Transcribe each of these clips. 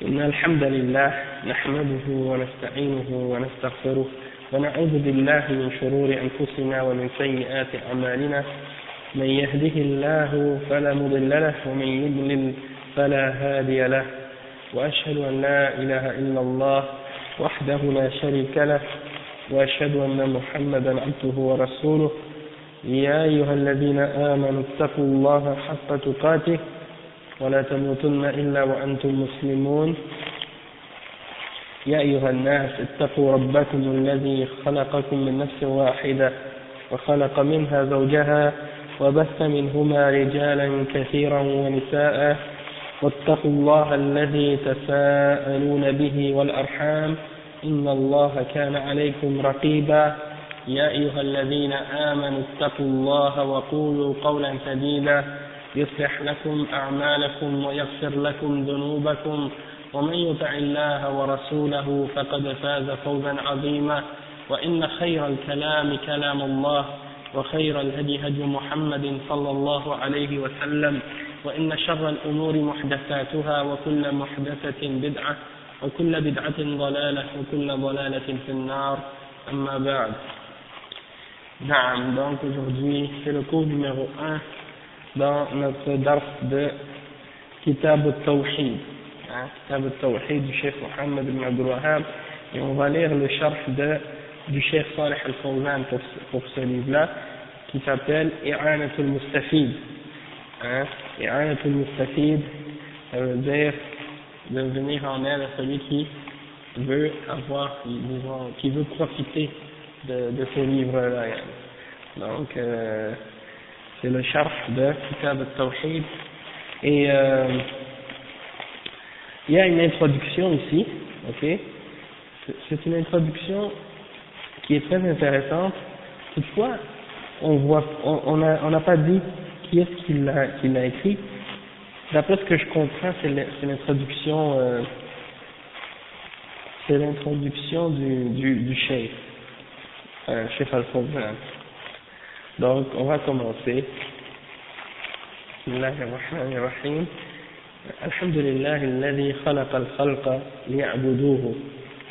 إن الحمد لله نحمده ونستعينه ونستغفره ونعوذ بالله من شرور أنفسنا ومن سيئات أعمالنا. من يهده الله فلا مضل له ومن يضلل فلا هادي له، وأشهد أن لا إله إلا الله وحده لا شريك له، وأشهد أن محمدا عبده ورسوله. يا أيها الذين آمنوا اتقوا الله حق تقاته ولا تموتن إلا وأنتم مسلمون. يا أيها الناس اتقوا ربكم الذي خلقكم من نفس واحدة وخلق منها زوجها وبث منهما رجالا كثيرا ونساء، واتقوا الله الذي تساءلون به والأرحام إن الله كان عليكم رقيبا. يا أيها الذين آمنوا اتقوا الله وقولوا قولا سديدا يصلح لكم أعمالكم ويغفر لكم ذنوبكم، ومن يطع الله ورسوله فقد فاز فوزا عظيما. وإن خير الكلام كلام الله، وخير الهدي هدي محمد صلى الله عليه وسلم، وإن شر الأمور محدثاتها وكل محدثة بدعة وكل بدعة ضلالة وكل ضلالة في النار. أما بعد. Donc aujourd'hui c'est le cours numéro 1 dans notre dars de Kitab al-Tawhid, Kitab al-Tawhid du Cheikh Mohammed ibn Abdul Wahhab, et on va lire le sharh du Cheikh Salih al-Fawzan pour ce livre-là, qui s'appelle I'anatul Mustafid. I'anatul Mustafid, ça veut dire de venir en aide à celui qui veut avoir, qui veut profiter de ce livre-là. Donc c'est le sharh de Kitab al-Tawhid, et il y a une introduction ici, ok. C'est une introduction qui est très intéressante. Toutefois, on n'a pas dit qui est-ce qui l'a écrit. D'après ce que je comprends, c'est l'introduction du Cheikh Al-Fawzan. Donc on va commencer. Bismillahirrahmanirrahim. Alhamdulillahi alladhi khalaqa al-khalqa liya'buduhu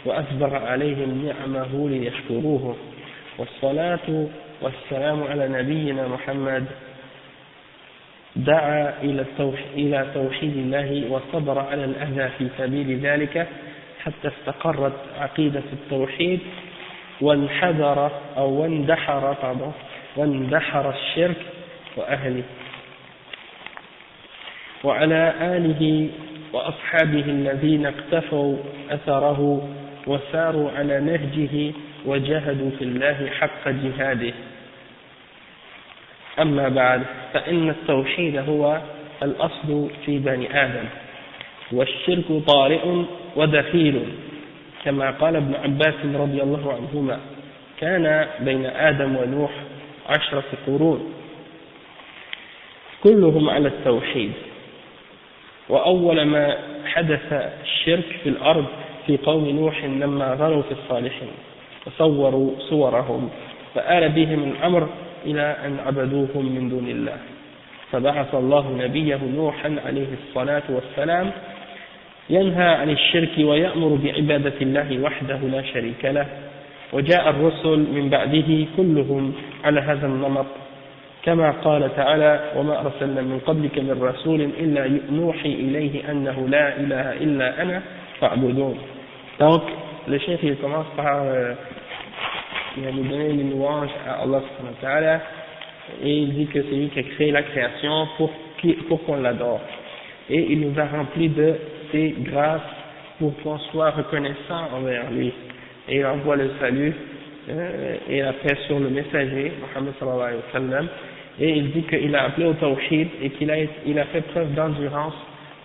wa asbagha alayhim ni'amahu liyashkuruhu, was-salatu was-salamu ala nabiyyina Muhammad دعا إلى توحيد الله وصبر على الأذى في سبيل ذلك حتى استقرت عقيدة التوحيد واندحر الشرك وأهله، وعلى آله وأصحابه الذين اقتفوا أثره وساروا على نهجه وجاهدوا في الله حق جهاده. أما بعد، فإن التوحيد هو الأصل في بني آدم، والشرك طارئ ودخيل، كما قال ابن عباس رضي الله عنهما: كان بين آدم ونوح 10 قرون كلهم على التوحيد. وأول ما حدث الشرك في الأرض في قوم نوح لما غلوا في الصالحين وصوروا صورهم فآل بهم الأمر إلى أن عبدوهم من دون الله، فبعث الله نبيه نوحا عليه الصلاة والسلام ينهى عن الشرك ويأمر بعبادة الله وحده لا شريك له، وجاء الرسل من بعده كلهم على هذا النمط، كما قال تعالى: وما أرسلنا من قبلك من رسول إلا نوحي إليه أنه لا إله إلا أنا فاعبدون. Donc le chef il commence par nous donner les louanges à Allah subhanahu wa ta'ala, et il dit que c'est lui qui a créé la création pour qu'on l'adore, et il nous a rempli de ses grâces pour qu'on soit reconnaissant envers lui, et il envoie le salut et la paix sur le messager Muhammad sallallahu alayhi wa sallam, et il dit qu'il a appelé au tawhid et qu'il a fait preuve d'endurance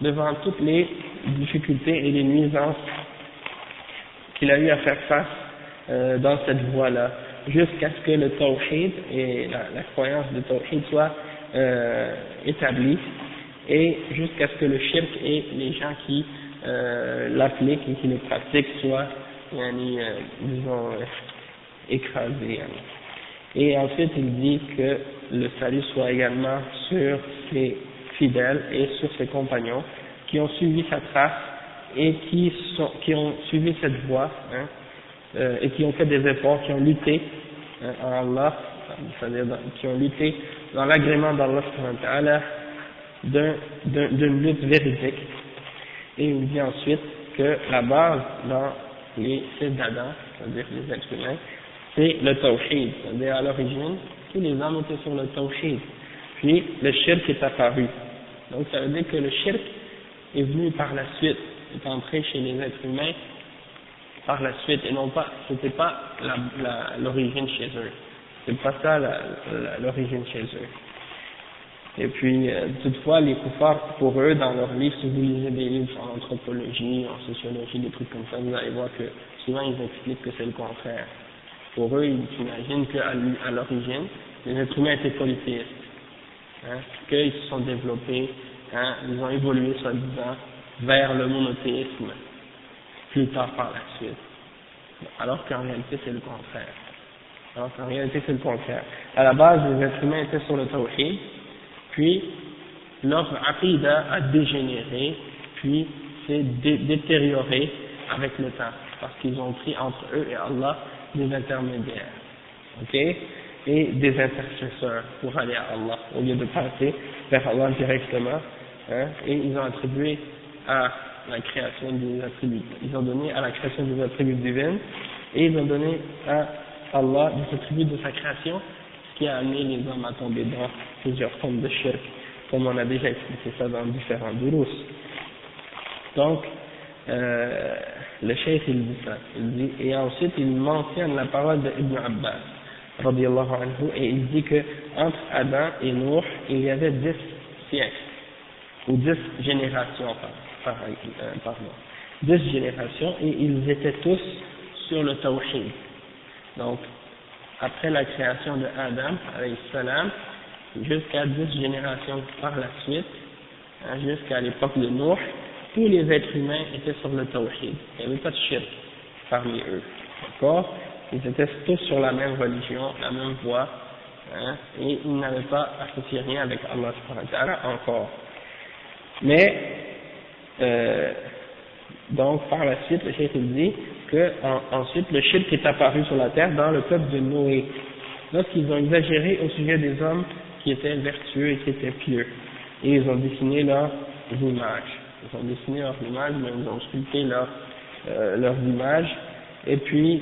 devant toutes les difficultés et les nuisances qu'il a eu à faire face dans cette voie-là, jusqu'à ce que le tawhid et la croyance de tawhid soit établie, et jusqu'à ce que le shirk et les gens qui l'appliquent et qui le pratiquent soient disons écrasés. Et ensuite il dit que le salut soit également sur ses fidèles et sur ses compagnons qui ont suivi sa trace et qui ont suivi cette voie, et qui ont fait des efforts, qui ont lutté en Allah, c'est-à-dire qui ont lutté dans l'agrément d'Allah subhanahu wa ta'ala d'une lutte véridique. Et il dit ensuite que la base dans les fils d'Adam, c'est-à-dire les êtres humains, c'est le tawhid, c'est-à-dire à l'origine, tous les hommes étaient sur le tawhid, puis le shirk est apparu. Donc ça veut dire que le shirk est venu par la suite, est entré chez les êtres humains par la suite, et non pas, c'était pas l'origine chez eux, c'est pas ça l'origine chez eux. Et puis, toutefois, les koufars, pour eux, dans leurs livres, si vous lisez des livres en anthropologie, en sociologie, des trucs comme ça, vous allez voir que souvent ils expliquent que c'est le contraire. Pour eux, ils s'imaginent qu'à l'origine, les êtres humains étaient polythéistes, qu'ils se sont développés, ils ont évolué, soi-disant, vers le monothéisme, plus tard par la suite. Alors qu'en réalité, c'est le contraire. À la base, les êtres humains étaient sur le tawhid, puis leur aqidah a dégénéré, puis s'est détérioré avec le temps, parce qu'ils ont pris entre eux et Allah des intermédiaires, et des intercesseurs pour aller à Allah, au lieu de passer vers Allah directement, et ils ont attribué à la création des attributs, ils ont donné à la création des attributs divines, et ils ont donné à Allah des attributs de sa création, ce qui a amené les hommes à tomber dans plusieurs formes de shirk, comme on a déjà expliqué ça dans différents durus. Donc, le cheikh il dit ça, il dit, et ensuite il mentionne la parole de Ibn Abbas, radiyallahu anhu, et il dit que entre Adam et Nuh, il y avait 10 siècles, ou 10 générations, pardon, 10 générations, et ils étaient tous sur le tawhid. Donc, après la création de Adam, alayhi salam, jusqu'à 10 générations par la suite, jusqu'à l'époque de Nuh, tous les êtres humains étaient sur le tawhid. Il n'y avait pas de shirk parmi eux. D'accord? Ils étaient tous sur la même religion, la même voie, et ils n'avaient pas associé rien avec Allah subhanahu wa ta'ala encore. Mais, donc, par la suite, le cheikh il dit que ensuite le shirk est apparu sur la terre dans le peuple de Noé, lorsqu'ils ont exagéré au sujet des hommes qui étaient vertueux et qui étaient pieux, et ils ont dessiné leurs images. Ils ont dessiné leurs images, mais ils ont sculpté leurs images, et puis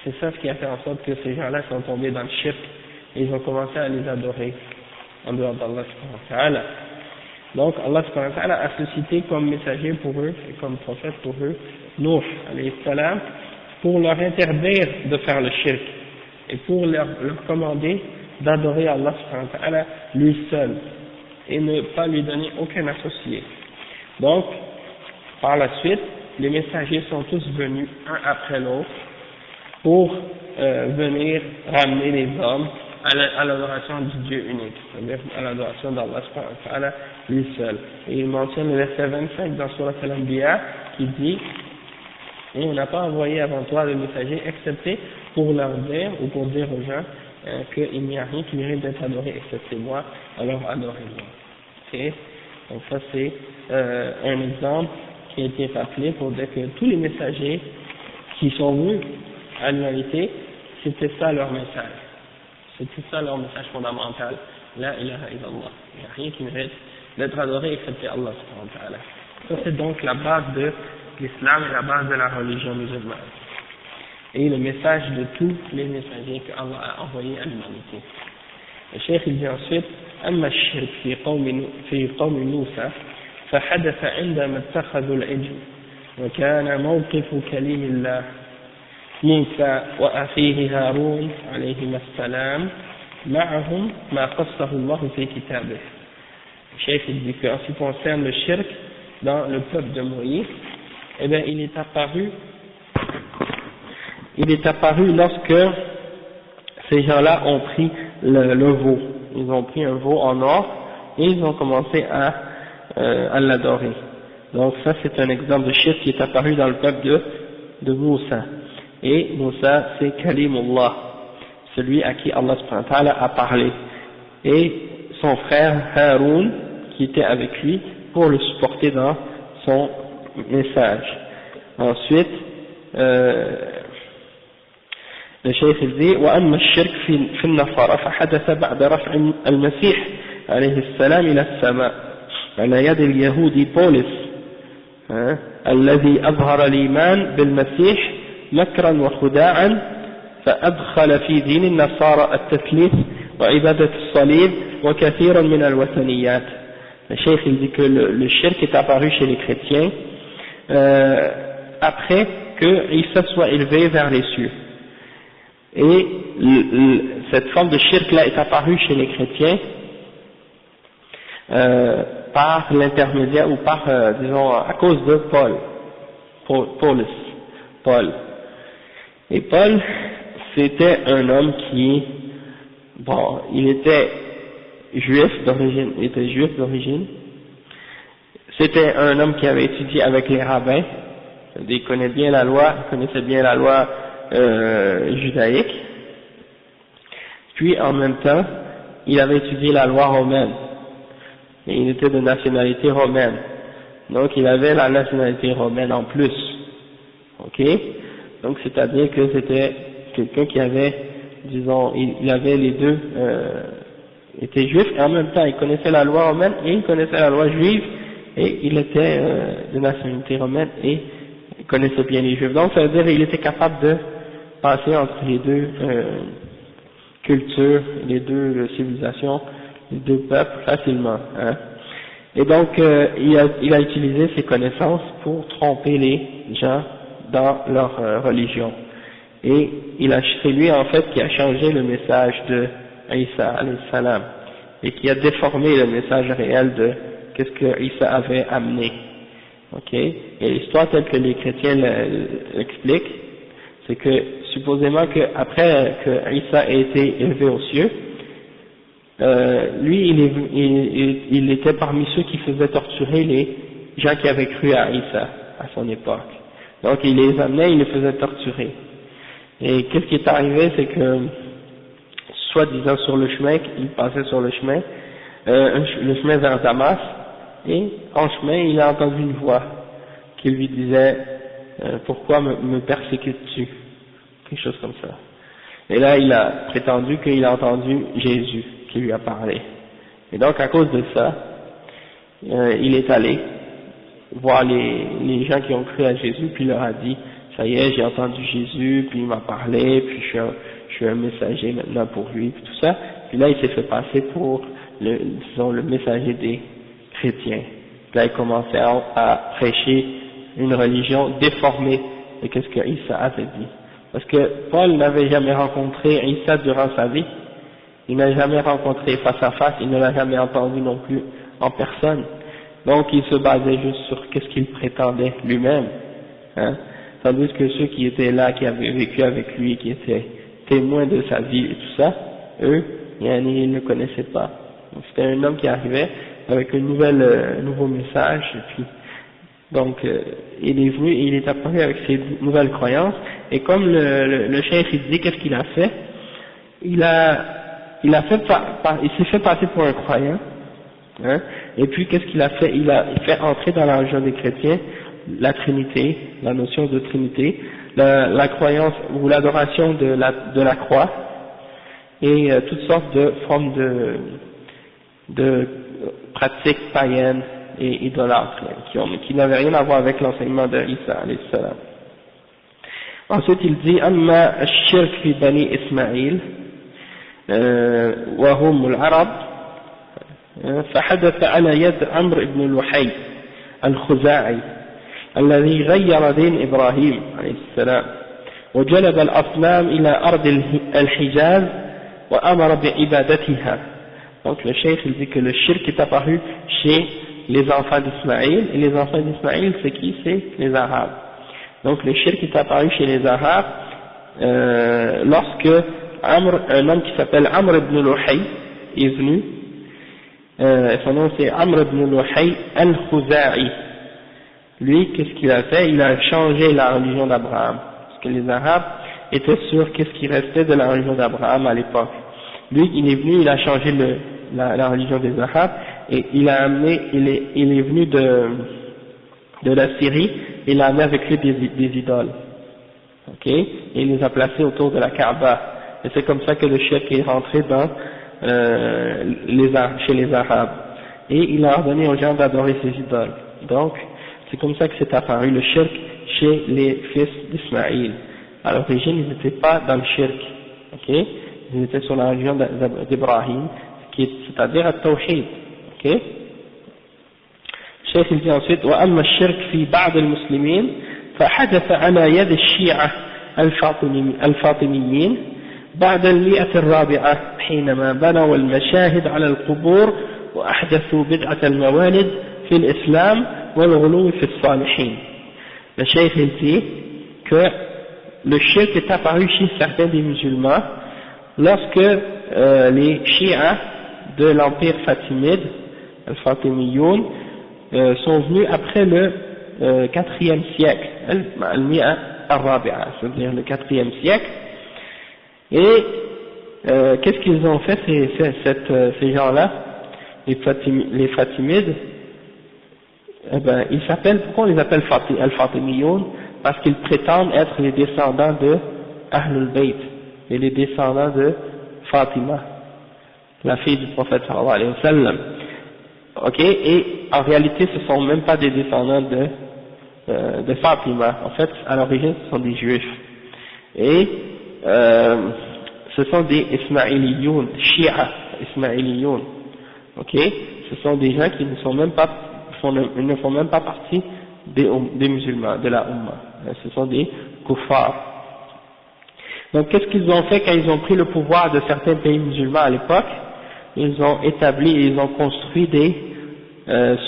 c'est ça ce qui a fait en sorte que ces gens-là sont tombés dans le shirk, et ils ont commencé à les adorer en dehors d'Allah subhanahu wa ta'ala. Donc Allah subhanahu wa ta'ala a suscité comme messager pour eux, et comme prophète pour eux, Nuh alayhi salam, pour leur interdire de faire le shirk, et pour leur commander d'adorer Allah subhanahu wa ta'ala lui seul, et ne pas lui donner aucun associé. Donc, par la suite, les messagers sont tous venus un après l'autre pour venir ramener les hommes à l'adoration du Dieu unique, c'est-à-dire à l'adoration d'Allah subhanahu wa ta'ala lui seul. Et il mentionne le verset 25 dans Surat Al-Anbiya qui dit: et on n'a pas envoyé avant toi de messagers excepté pour leur dire ou pour dire aux gens qu'il n'y a rien qui mérite d'être adoré excepté moi, alors adorez-moi. Okay? Donc ça c'est un exemple qui a été rappelé pour dire que tous les messagers qui sont venus à l'humanité, c'était ça leur message. C'était ça leur message fondamental. La ilaha illallah. Il n'y a rien qui mérite d'être adoré excepté Allah subhanahu wa ta'ala. Ça c'est donc la base de l'islam et la base de la religion musulmane. Et le message de tous les messagers que Allah a envoyés à l'humanité. Le cheikh il dit ensuite: أما الشرك في قوم موسى فحدث عندما اتخذوا العجل وكان موقف كليم الله موسى وأخيه هارون عليهما السلام معهم ما قصه الله في كتابه. Le cheikh il dit qu'en ce qui concerne le shirk dans le peuple de Moïse, eh bien il est apparu lorsque ces gens-là ont pris le veau. Ils ont pris un veau en or et ils ont commencé à l'adorer. Donc ça c'est un exemple de shirk qui est apparu dans le peuple de Moussa. Et Moussa c'est Kalimullah, celui à qui Allah subhanahu wa ta'ala a parlé. Et son frère Haroun qui était avec lui pour le supporter dans message. Ensuite, le cheikh dit وأما الشرك في النصارى فحدث بعد رفع المسيح عليه السلام إلى السماء على يد اليهودي بولس الذي أظهر الإيمان بالمسيح مكرا وخداعا فأدخل في دين النصارى التثليث وعبادة الصليب وكثيرا من الوثنيات. Le cheikh il dit que le shirk est apparu chez les chrétiens après que Isa soit élevé vers les cieux. Et cette forme de shirk là est apparue chez les chrétiens par l'intermédiaire ou par, disons, à cause de Paul. Et Paul, c'était un homme qui, bon, il était juif d'origine, c'était un homme qui avait étudié avec les rabbins, il connaissait bien la loi judaïque, puis en même temps, il avait étudié la loi romaine, et il était de nationalité romaine, donc il avait la nationalité romaine en plus, ok, donc c'est-à-dire que c'était quelqu'un qui avait, disons, il avait les deux, était juif, et en même temps il connaissait la loi romaine et il connaissait la loi juive, et il était de nationalité romaine et il connaissait bien les juifs, donc ça veut dire qu'il était capable de passer entre les deux cultures, les deux civilisations, les deux peuples facilement, hein. Et donc il a utilisé ses connaissances pour tromper les gens dans leur religion, et c'est lui en fait qui a changé le message de Isa alayhi salam et qui a déformé le message réel de qu'est-ce que Isa avait amené, ok. Et l'histoire telle que les chrétiens l'expliquent, c'est que supposément que après que Isa a été élevé aux cieux, lui il était parmi ceux qui faisaient torturer les gens qui avaient cru à Isa à son époque. Donc il les amenait, il les faisait torturer. Et qu'est-ce qui est arrivé, c'est que soi-disant sur le chemin, il passait sur le chemin vers Damas, et en chemin il a entendu une voix qui lui disait pourquoi me persécutes-tu, quelque chose comme ça. Et là il a prétendu qu'il a entendu Jésus qui lui a parlé, et donc à cause de ça il est allé voir les gens qui ont cru à Jésus, puis il leur a dit ça y est, j'ai entendu Jésus, puis il m'a parlé, puis je suis un messager maintenant pour lui, puis tout ça. Puis là il s'est fait passer pour le messager des chrétiens. Puis là il commençait à prêcher une religion déformée de ce que Isa avait dit. Parce que Paul n'avait jamais rencontré Isa durant sa vie, il n'a jamais rencontré face à face, il ne l'a jamais entendu non plus en personne. Donc il se basait juste sur qu'est-ce qu'il prétendait lui-même, hein. Tandis que ceux qui étaient là, qui avaient vécu avec lui, qui étaient témoins de sa vie et tout ça, eux, ils ne connaissaient pas. Donc c'était un homme qui arrivait avec un nouveau message, et puis donc il est venu et il est apparu avec ses nouvelles croyances, et comme le cheikh il dit qu'est-ce qu'il a fait, il s'est fait passer pour un croyant, hein, et puis qu'est-ce qu'il a fait, il a fait entrer dans la religion des chrétiens la Trinité, la notion de Trinité, la croyance ou l'adoration de la croix, et toutes sortes de formes de pratiques païennes et idolâtres qui n'avaient rien à voir avec l'enseignement de Isa alayhi salam. Ensuite il dit amma ash-shirk fi bani Ismaïl wa hum al-arab فحدث على يد عمرو بن لحي الخزاعي الذي غير دين إبراهيم عليه السلام وجلب الأصنام إلى أرض الحجاز وأمر بعبادتها. Donc le cheikh il dit que le shirk est apparu chez les enfants d'Ismaïl, et les enfants d'Ismaïl c'est qui? C'est les Arabes. Donc le shirk est apparu chez les Arabes lorsque un homme qui s'appelle Amr ibn Luhay est venu, son nom c'est Amr ibn Luhay al-Khuza'i. Lui, qu'est-ce qu'il a fait? Il a changé la religion d'Abraham, parce que les Arabes étaient sûrs qu'est-ce qui restait de la religion d'Abraham à l'époque. Lui, il est venu, il a changé la religion des Arabes, et il a amené, il est venu de la Syrie, il a amené avec lui des idoles. Ok, et il les a placés autour de la Kaaba. Et c'est comme ça que le shirk est rentré dans chez les Arabes. Et il a ordonné aux gens d'adorer ces idoles. Donc, c'est comme ça que c'est apparu le shirk chez les fils d'Ismaïl. À l'origine, ils n'étaient pas dans le shirk. Ok, ils étaient sur la religion d'Ibrahim, c'est-à-dire at-tawhid. Ok. الشيخ dit ensuite وأما الشرك في بعض المسلمين فحدث على يد الشيعة الفاطميين بعد 100 حينما بنوا المشاهد على القبور وأحدثوا بدعة الموالد في الإسلام والغلو في الصالحين. Le Cheikh dit que le shirk est apparu chez certains des musulmans lorsque les chiites de l'empire fatimide, al-Fatimiyoun, sont venus après le 4e siècle, al-Mi'a al-Rabi'a, c'est-à-dire le 4e siècle. Et qu'est-ce qu'ils ont fait ces gens-là, les Fatimides? Eh ben, ils s'appellent, pourquoi on les appelle al-Fatimiyoun? Parce qu'ils prétendent être les descendants de Ahlul Bayt et les descendants de Fatima, la fille du prophète sallallahu alayhi wa sallam. Ok, et en réalité ce sont même pas des descendants de Fatima. En fait, à l'origine ce sont des juifs. Et ce sont des Ismaïliyoun, Shia Ismaïliyoun. Ok, ce sont des gens qui ne sont même pas, ne font même pas partie des musulmans, de la Ummah. Ce sont des kuffars. Donc qu'est-ce qu'ils ont fait quand ils ont pris le pouvoir de certains pays musulmans à l'époque? Ils ont établi et ils ont construit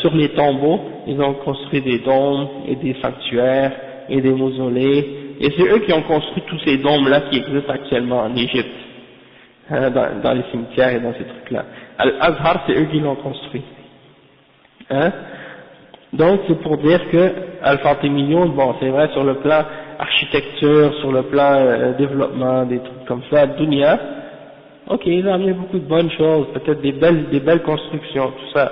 sur les tombeaux, ils ont construit des dômes et des sanctuaires et des mausolées, et c'est eux qui ont construit tous ces dômes-là qui existent actuellement en Égypte, hein, dans les cimetières et dans ces trucs-là. Al-Azhar, c'est eux qui l'ont construit. Hein? Donc c'est pour dire que Al-Fatimiyoun, bon c'est vrai sur le plan architecture, sur le plan développement, des trucs comme ça, dunya, ok, ils ont amené beaucoup de bonnes choses, peut-être des belles constructions, tout ça.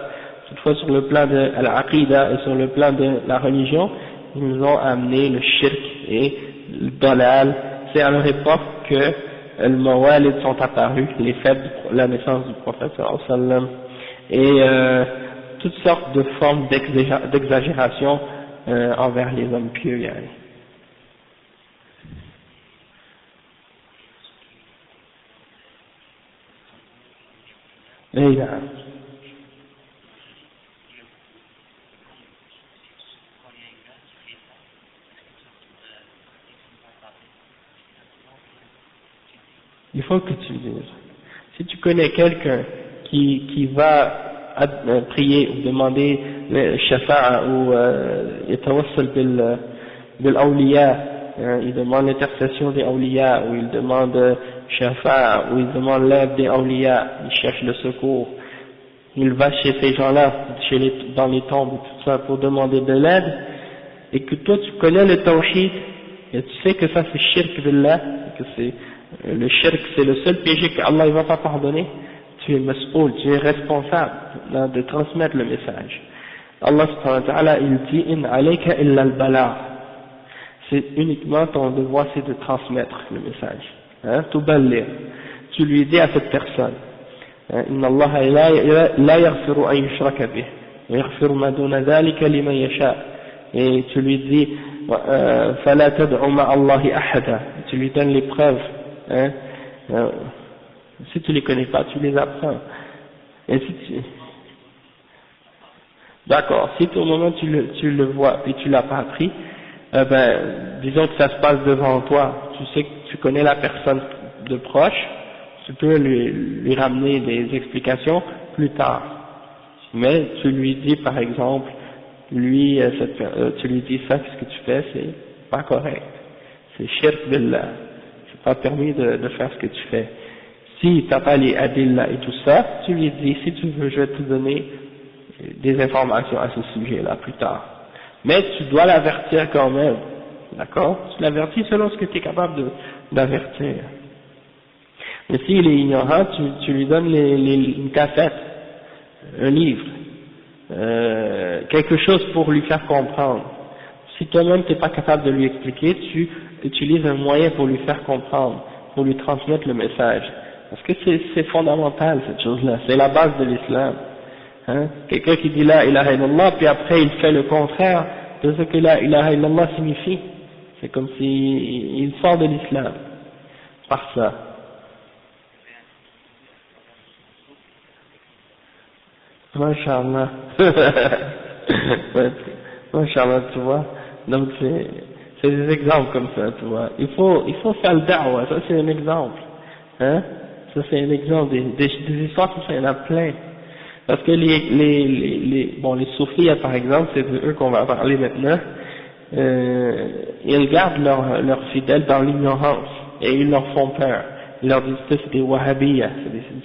Toutefois sur le plan de l'aqida et sur le plan de la religion, ils nous ont amené le shirk et le dalal. C'est à leur époque que les mawalid sont apparus, les fêtes de la naissance du prophète sallallahu alayhi wa sallam, et toutes sortes de formes d'exagération envers les hommes pieux. Yani. Et, il faut que tu dises. Si tu connais quelqu'un qui va prier ou demander le shafa'a ou yatawassal bil awliya, il demande l'intercession des awliya, ou il demande shafa'a, ou il demande l'aide des awliya, il cherche le secours, il va chez ces gens-là, dans les tombes et tout ça pour demander de l'aide, et que toi tu connais le tawhid, et tu sais que ça c'est shirk billah, que c'est le shirk, c'est le seul péché qu'Allah ne va pas pardonner, tu es mas'oul, tu es responsable de transmettre le message. Allah subhanahu wa ta'ala, il dit in alayka illa al-bala', c'est uniquement ton devoir, c'est de transmettre le message, hein, tuballigh, tu lui dis à cette personne, inna Allah la yaghfiru an yushraka bih wa yaghfiru ma duna dhalika liman yasha, et tu lui dis fala tad'u ma'a Allahi ahada, tu lui donnes les preuves, hein, si tu les connais pas, tu les apprends. Et si tu... D'accord, si au moment tu le vois et tu l'as pas appris, disons que ça se passe devant toi, tu sais que tu connais la personne de proche, tu peux lui ramener des explications plus tard. Mais tu lui dis par exemple, tu lui dis ça, ce que tu fais, c'est pas correct, c'est shirk billah, c'est pas permis de faire ce que tu fais. Si tu n'as pas les adillah et tout ça, tu lui dis, si tu veux, je vais te donner des informations à ce sujet-là plus tard. Mais tu dois l'avertir quand même, d'accord? Tu l'avertis selon ce que tu es capable d'avertir. Mais s'il est ignorant, tu lui donnes une cassette, un livre, quelque chose pour lui faire comprendre. Si toi-même tu n'es pas capable de lui expliquer, tu utilises un moyen pour lui faire comprendre, pour lui transmettre le message. Parce que c'est fondamental cette chose-là, c'est la base de l'islam. Hein? Quelqu'un qui dit la ilaha illallah, puis après il fait le contraire de ce que la ilaha illallah signifie. C'est comme s'il sort de l'islam par ça. Masha'Allah. Masha'Allah, tu vois. Donc c'est des exemples comme ça, tu vois. Il faut faire le da'wah, ça c'est un exemple. Hein? Ça c'est un exemple, des histoires comme ça, il y en a plein. Parce que les soufis par exemple, c'est de eux qu'on va parler maintenant, ils gardent leurs fidèles dans l'ignorance, et ils leur font peur. Ils leur disent que c'est des wahhabiyas,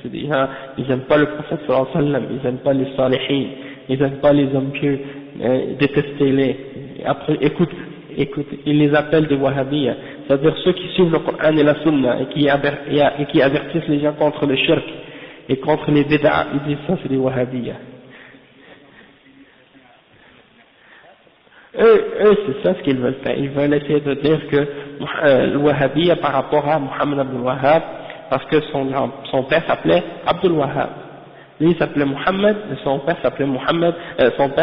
c'est des gens, ils n'aiment pas le prophète sallallahu alayhi wa sallam, ils n'aiment pas les salihin, ils n'aiment pas les hommes pieux, détestez-les. Après, écoute, ils les appellent des wahhabiyas, c'est-à-dire ceux qui suivent le Coran et la Sunna, et qui avertissent les gens contre le shirk, et contre les bid'a, ils disent ça c'est des wahhabiyas. Eux c'est ça ce qu'ils veulent faire, ils veulent essayer de dire que le wahhabiyya par rapport à Muhammad Abdul Wahhab, parce que son père s'appelait Abdul Wahhab, lui il s'appelait Muhammad, et son père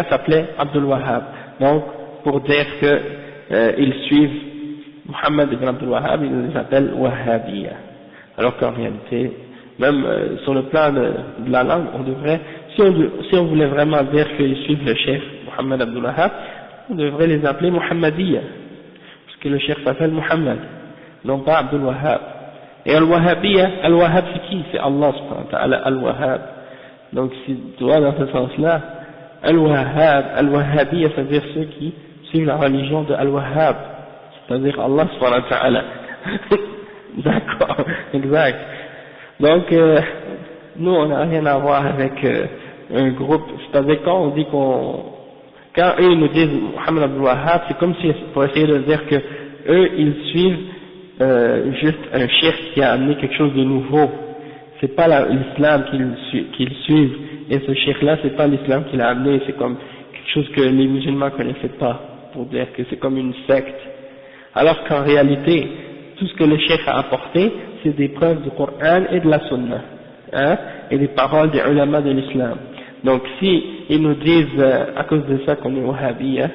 s'appelait Abdul Wahhab, donc pour dire que ils suivent Muhammad ibn Abdul Wahhab, ils les appellent wahhabiyya, alors qu'en réalité, même sur le plan de la langue, on devrait, si on voulait vraiment dire qu'ils suivent le cheikh Muhammad Abdul Wahhab, on devrait les appeler Muhammadiyya, parce que le cheikh s'appelle Muhammad, non pas Abdul Wahhab. Et Al-Wahhabiyya, Al-Wahhab c'est qui? C'est Allah subhanahu wa ta'ala, Al-Wahhab. Donc si tu vois dans ce sens-là, Al-Wahhabiyya, c'est-à-dire ceux qui suivent la religion de Al-Wahhab, c'est-à-dire Allah subhanahu wa ta'ala. D'accord, exact. Donc, nous on n'a rien à voir avec un groupe, c'est-à-dire quand on dit quand eux nous disent Muhammad Abdul Wahhab, c'est comme si pour essayer de dire que eux ils suivent juste un cheikh qui a amené quelque chose de nouveau. C'est pas l'islam qu'ils suivent, et ce cheikh là c'est pas l'islam qu'il a amené, c'est comme quelque chose que les musulmans connaissaient pas, pour dire que c'est comme une secte. Alors qu'en réalité, tout ce que le cheikh a apporté, c'est des preuves du Coran et de la Sunna, hein, et des paroles des ulama de l'islam. Donc si ils nous disent à cause de ça qu'on est wahhabi, hein,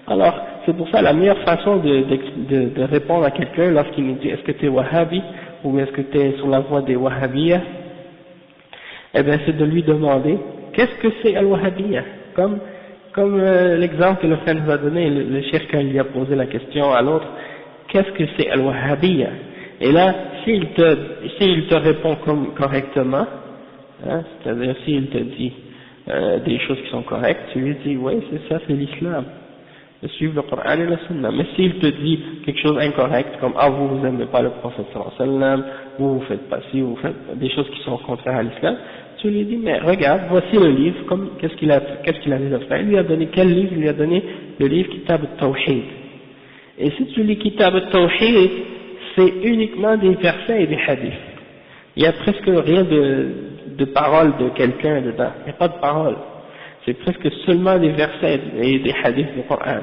alors c'est pour ça la meilleure façon de répondre à quelqu'un lorsqu'il nous dit est-ce que tu es wahhabi ou est-ce que tu es sur la voie des wahhabiyya, eh bien c'est de lui demander qu'est-ce que c'est al-wahhabiyya, comme l'exemple que le frère nous a donné, le cheikh quand il lui a posé la question à l'autre, qu'est-ce que c'est al-wahhabiyya, et là s'il te répond correctement, hein, c'est-à-dire s'il te dit des choses qui sont correctes, tu lui dis oui c'est ça, c'est l'islam, de suivre le Coran et la Sunna. Mais s'il te dit quelque chose d'incorrect, comme vous n'aimez pas le prophète sallallahu alayhi wa sallam, vous faites pas ci, vous faites des choses qui sont contraires à l'islam, tu lui dis mais regarde, voici le livre, qu'est-ce qu'il a déjà fait, il lui a donné quel livre? Il lui a donné le livre Kitab al-Tawhid. Et si tu lis Kitab al-Tawhid, c'est uniquement des versets et des hadiths. Il y a presque rien de paroles de quelqu'un dedans, il n'y a pas de paroles. C'est presque seulement des versets et des hadiths du Coran.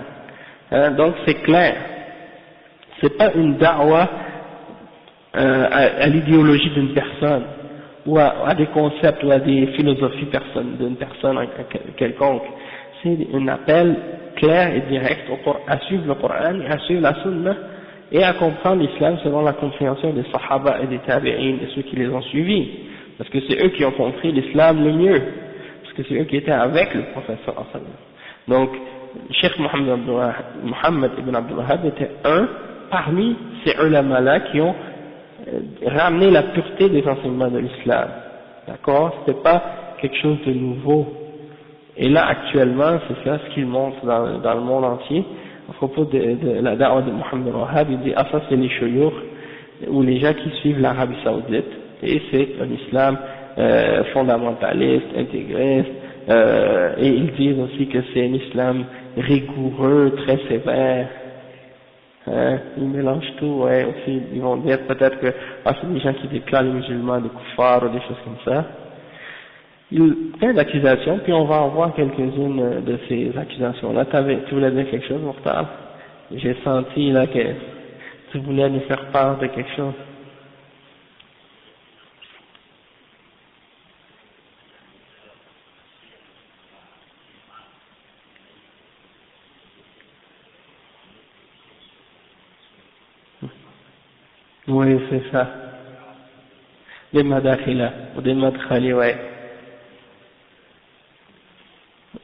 Hein, donc c'est clair. C'est pas une da'wa à l'idéologie d'une personne, ou à des concepts, ou à des philosophies d'une personne quelconque. C'est un appel clair et direct à suivre le Coran, et à suivre la Sunna, et à comprendre l'islam selon la compréhension des Sahaba et des Tabi'in et ceux qui les ont suivis. Parce que c'est eux qui ont compris l'islam le mieux. Que c'est eux qui étaient avec le prophète sallallahu alayhi wa sallam. Donc, Cheikh Muhammad ibn Abdul Wahhab était un parmi ces ulama-là qui ont ramené la pureté des enseignements de l'islam. D'accord? C'était pas quelque chose de nouveau. Et là, actuellement, c'est ça ce qu'il montre dans le monde entier. À propos de la da'wa de Muhammad ibn Wahhab, il dit, ah ça c'est les shuyukh, ou les gens qui suivent l'Arabie Saoudite, et c'est un islam fondamentaliste, intégriste, et ils disent aussi que c'est un islam rigoureux, très sévère. Hein, ils mélangent tout, ouais, aussi, ils vont dire peut-être que c'est des gens qui déclarent les musulmans des kuffars ou des choses comme ça. Plein d'accusations, puis on va en voir quelques-unes de ces accusations-là. Tu voulais dire quelque chose, Mokhtar? J'ai senti là que tu voulais nous faire part de quelque chose. Oui, c'est ça. Des madakhila, ou des madkhali, ouais.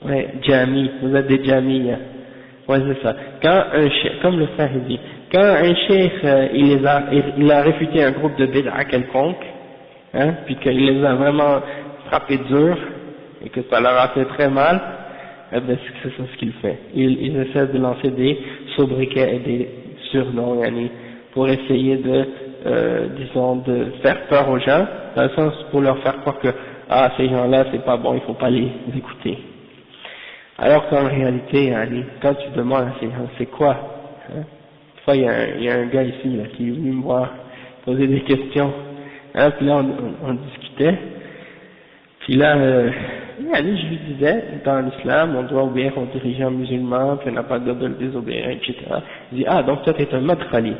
Ouais, jami, vous êtes des jamiya. Ouais, c'est ça. Quand un cheikh, comme le frère dit, quand un cheikh, il a réfuté un groupe de bid'a quelconque, hein, puis qu'il les a vraiment frappés dur, et que ça leur a fait très mal, eh ben, c'est ça ce qu'il fait. Il essaie de lancer des sobriquets et des surnoms, yani, pour essayer de, disons, de faire peur aux gens, dans le sens pour leur faire croire que, ah, ces gens-là, c'est pas bon, il faut pas les écouter. Alors qu'en réalité, yani, quand tu demandes à ces gens, c'est quoi, hein? Une fois, il y a un gars ici, là, qui est venu me voir, poser des questions, hein, puis là, on discutait, puis là, je lui disais, dans l'islam, on doit obéir aux dirigeants musulmans, puis on n'a pas le droit de le désobéir, etc. Il dit, ah, donc toi, t'es un madkhali.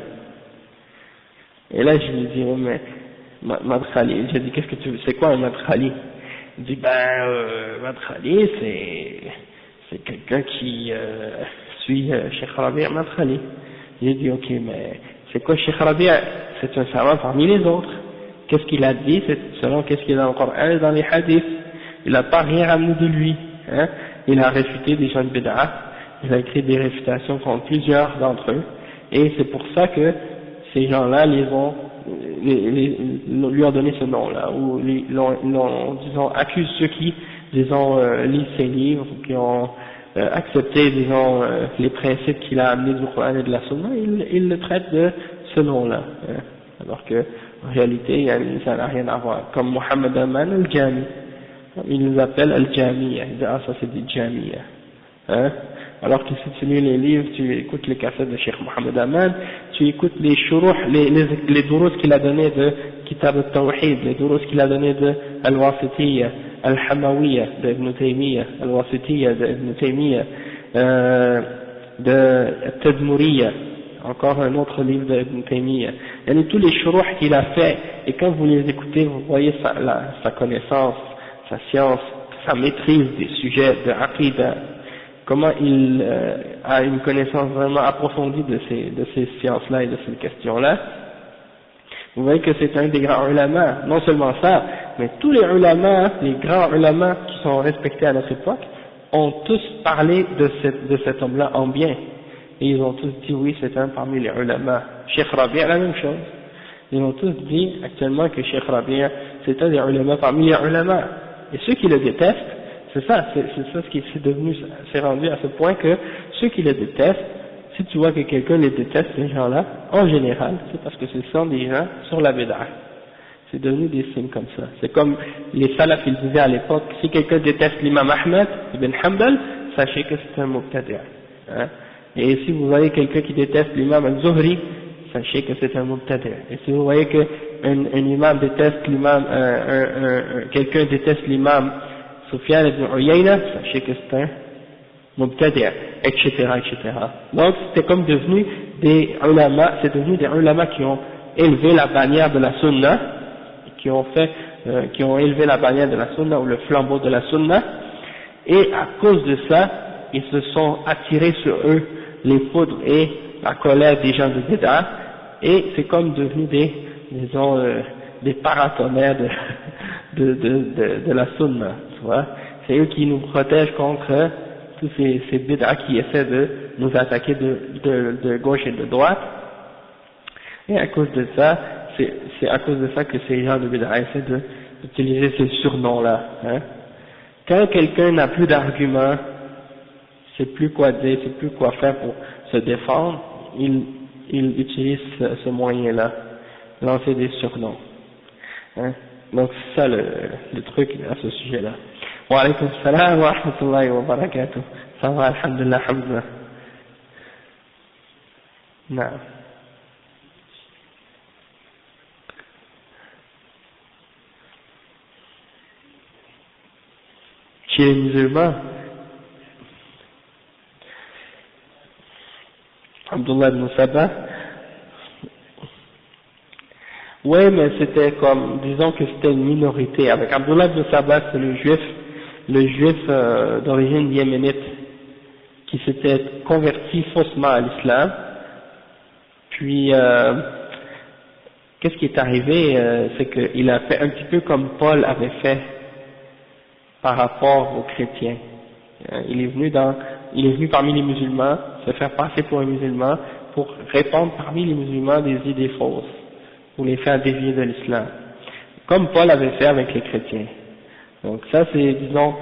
Et là, je lui dis, oh, mais, madkhali, j'ai dit, qu'est-ce que tu veux, c'est quoi un madkhali? Il dit, madkhali, c'est quelqu'un qui, suit Cheikh Rabi' Madkhali. J'ai dit, ok, mais c'est quoi Cheikh Rabi'? C'est un savant parmi les autres. Qu'est-ce qu'il a dit? C'est selon qu'est-ce qu'il a dans le Coran et dans les hadiths. Il n'a pas rien ramené de lui, hein. Il a réfuté des gens de bid'a, il a écrit des réfutations contre plusieurs d'entre eux, et c'est pour ça que ces gens-là lui ont donné ce nom-là, ou disons, accusent ceux qui, disons, lisent ses livres, qui ont accepté, disons, les principes qu'il a amenés du Coran et de la Sunna, ils le traitent de ce nom-là, hein. Alors que, en réalité, ça n'a rien à voir. Comme Mohammed Aman al-Jami. Il nous appelle al-Jamiya. Il dit, ah, ça c'est des Jamiya. Hein? Alors que si tu lis les livres, tu écoutes les cassettes de Cheikh Mohammed Aman, tu écoutes les shuruh, les durus qu'il a donné de Kitab al-Tawhid, les durus qu'il a donné de al-Wasitiyya, al-Hamawiyya de Ibn Taymiyyah, al-Wasitiyya de Ibn Taymiyyah, de Tadmuriyya, encore un autre livre de Ibn Taymiyyah. Il y a tous les shuruh qu'il a fait, et quand vous les écoutez, vous voyez sa connaissance, sa science, sa maîtrise des sujets de Aqidah, comment il a une connaissance vraiment approfondie de ces sciences-là et de ces questions-là. Vous voyez que c'est un des grands ulama. Non seulement ça, mais tous les ulama, les grands ulama qui sont respectés à notre époque, ont tous parlé de cet homme-là en bien. Et ils ont tous dit oui, c'est un parmi les ulama. Cheikh Rabi' la même chose. Ils ont tous dit actuellement que Cheikh Rabi' c'est un des ulama parmi les ulama. Et ceux qui le détestent, c'est ça ce qui c'est rendu à ce point que ceux qui le détestent, si tu vois que quelqu'un les déteste, ces gens-là, en général, c'est parce que ce sont des gens sur la bid'a. C'est devenu des signes comme ça. C'est comme les salafs, ils disaient à l'époque, si quelqu'un déteste l'imam Ahmed ibn Hanbal, sachez que c'est un mubtadi'. Hein? Et si vous voyez quelqu'un qui déteste l'imam al-Zuhri, sachez que c'est un mubtadi'. Et si vous voyez qu'un imam déteste l'imam, quelqu'un déteste l'imam Sufyan ibn Uyayna, sachez que c'est un mubtadi', etc., etc. Donc c'était comme devenu des ulama, c'est devenu des ulama qui ont élevé la bannière de la sunna, qui ont élevé la bannière de la sunna ou le flambeau de la sunna, et à cause de ça, ils se sont attirés sur eux les foudres et la colère des gens de bid'a, et c'est comme devenu des paratonnerres de la sunna, tu vois. C'est eux qui nous protègent contre tous ces bid'a qui essaient de nous attaquer de gauche et de droite, et à cause de ça, c'est à cause de ça que ces gens de bid'a essaient d'utiliser ces surnoms-là, hein. Quand quelqu'un n'a plus d'arguments, sait plus quoi dire, sait plus quoi faire pour se défendre, il utilise ce moyen-là, lancer des surnoms, hein. Donc c'est ça le truc à ce sujet-là. Wa alaykum salam wa rahmatullahi wa barakatuh. Ça va, alhamdulillah, alhamdulillah. Non. Chez les musulmans, Abdullah ibn Sabah. Oui, mais c'était comme, disons que c'était une minorité. Avec Abdullah ibn Sabah, c'est le juif d'origine yéménite, qui s'était converti faussement à l'islam. Puis, qu'est-ce qui est arrivé, c'est qu'il a fait un petit peu comme Paul avait fait par rapport aux chrétiens. Il est venu parmi les musulmans, se faire passer pour un musulman, pour répandre parmi les musulmans des idées fausses, pour les faire dévier de l'islam, comme Paul avait fait avec les chrétiens. Donc ça, c'est disons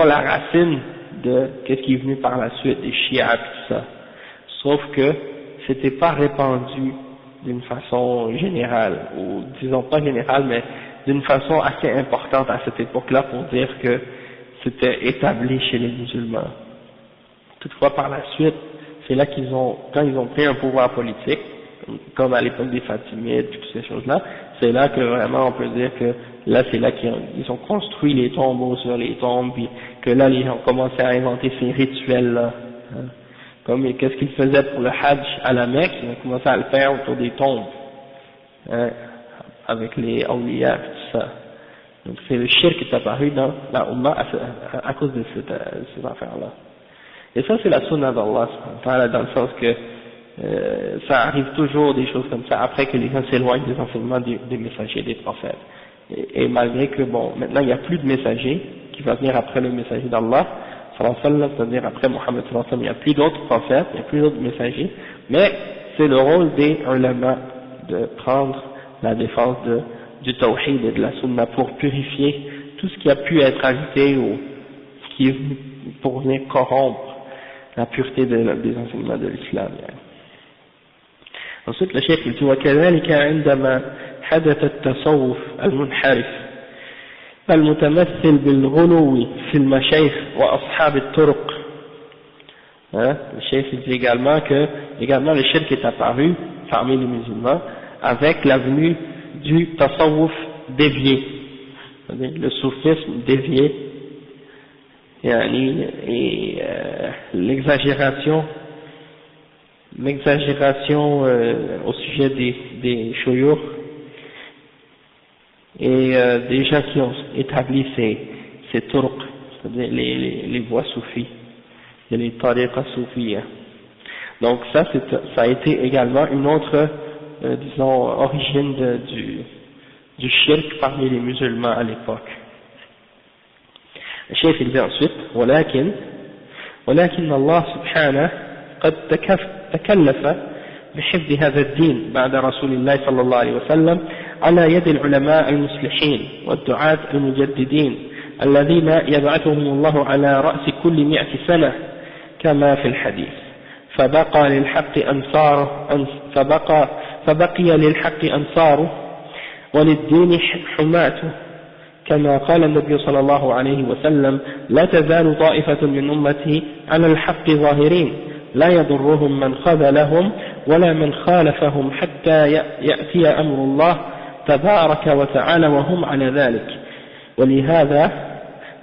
la racine de qu'est-ce qui est venu par la suite, des chiites et tout ça. Sauf que c'était pas répandu d'une façon générale, ou disons pas générale, mais d'une façon assez importante à cette époque-là pour dire que c'était établi chez les musulmans. Toutefois, par la suite, c'est là quand ils ont pris un pouvoir politique, comme à l'époque des Fatimides, toutes ces choses-là, c'est là que vraiment on peut dire que là c'est là qu'ils ont construit les tombeaux sur les tombes, puis que là les gens ont commencé à inventer ces rituels-là. Hein. Comme qu'est-ce qu'ils faisaient pour le Hajj à la Mecque, ils ont commencé à le faire autour des tombes, hein, avec les awliya et tout ça. Donc c'est le shirk qui est apparu dans la Ummah à cause de ces affaires-là. Et ça c'est la sunna d'Allah, dans le sens que ça arrive toujours des choses comme ça après que les gens s'éloignent des enseignements des messagers, des prophètes. Et malgré que bon, maintenant il n'y a plus de messager qui va venir après le messager d'Allah, c'est-à-dire après Mohammed, il n'y a plus d'autres prophètes, il n'y a plus d'autres messagers, mais c'est le rôle des ulama de prendre la défense du tawhid et de la sunna pour purifier tout ce qui a pu être ajouté ou ce qui est venu pour venir corrompre la pureté des enseignements de l'islam. Ensuite le cheikh il dit وكذلك عندما حدث التصوف المنحرف المتمثل بالغلو في المشايخ وأصحاب الطرق. Le cheikh il dit également que le shirk est apparu parmi les musulmans avec la venue du tasawwuf dévié, le soufisme dévié et l'exagération au sujet des shuyukh et des gens qui ont établi ces turq, c'est-à-dire les voies soufis, et les tariqa soufiyya. Donc ça a été également une autre disons origine du shirk parmi les musulmans à l'époque. Le cheikh il dit ensuite ولكن الله سبحانه قد تكلف بحفظ هذا الدين بعد رسول الله صلى الله عليه وسلم على يد العلماء المصلحين والدعاة المجددين الذين يبعثهم الله على رأس كل 100 سنة كما في الحديث فبقي للحق أنصاره وللدين حماته كما قال النبي صلى الله عليه وسلم لا تزال طائفة من أمتي على الحق ظاهرين لا يضرهم من خذلهم ولا من خالفهم حتى يأتي أمر الله تبارك وتعالى وهم على ذلك ولهذا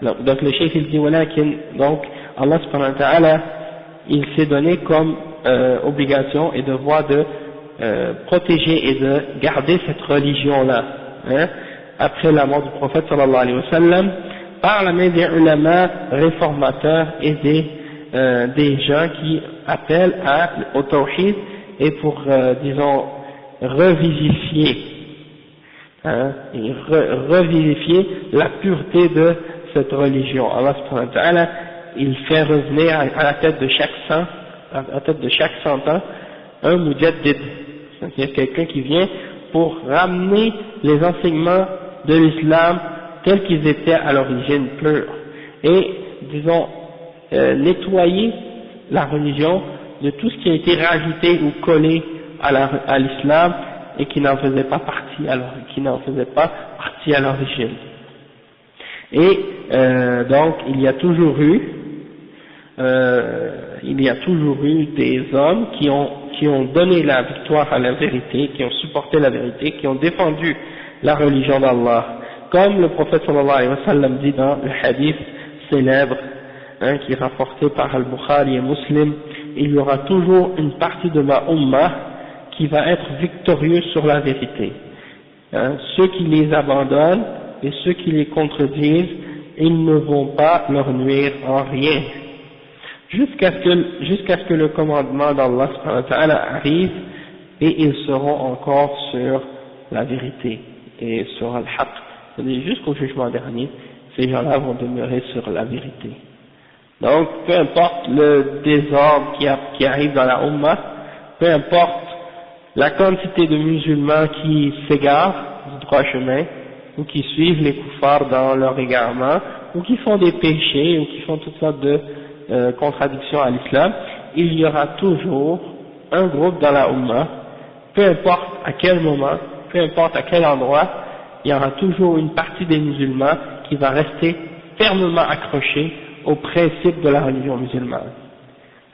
donc le cheikh il dit ولكن donc Allah subhanahu wa ta'ala il s'est donné comme obligation et devoir de protéger et de garder cette religion là après la mort du prophète sallallahu alayhi wa sallam par la main des ulama réformateurs et des gens qui appellent au tawhid et pour disons revivifier revivifier la pureté de cette religion. Allah subhanahu wa ta'ala il fait revenir à la tête de chaque 100 ans un mujaddid, c'est-à-dire quelqu'un qui vient pour ramener les enseignements de l'islam tels qu'ils étaient à l'origine purs et disons nettoyer la religion de tout ce qui a été rajouté ou collé à l'islam et qui n'en faisait pas partie à l'origine. Et donc il y a toujours eu des hommes qui ont donné la victoire à la vérité, qui ont supporté la vérité, qui ont défendu la religion d'Allah, comme le prophète sallallahu alayhi wa sallam dit dans le hadith célèbre qui est rapporté par Al-Bukhari et Muslim il y aura toujours une partie de ma Ummah qui va être victorieuse sur la vérité. Hein, ceux qui les abandonnent et ceux qui les contredisent, ils ne vont pas leur nuire en rien. Jusqu'à ce que le commandement d'Allah subhanahu wa ta'ala arrive, et ils seront encore sur la vérité et sur al-haq. C'est-à-dire jusqu'au jugement dernier, ces gens-là vont demeurer sur la vérité. Donc, peu importe le désordre qui arrive dans la Ummah, peu importe la quantité de musulmans qui s'égarent du droit chemin, ou qui suivent les kuffars dans leur égarement, ou qui font des péchés, ou qui font toutes sortes de contradictions à l'islam, il y aura toujours un groupe dans la Ummah, peu importe à quel moment, peu importe à quel endroit, il y aura toujours une partie des musulmans qui va rester fermement accrochée aux principes de la religion musulmane.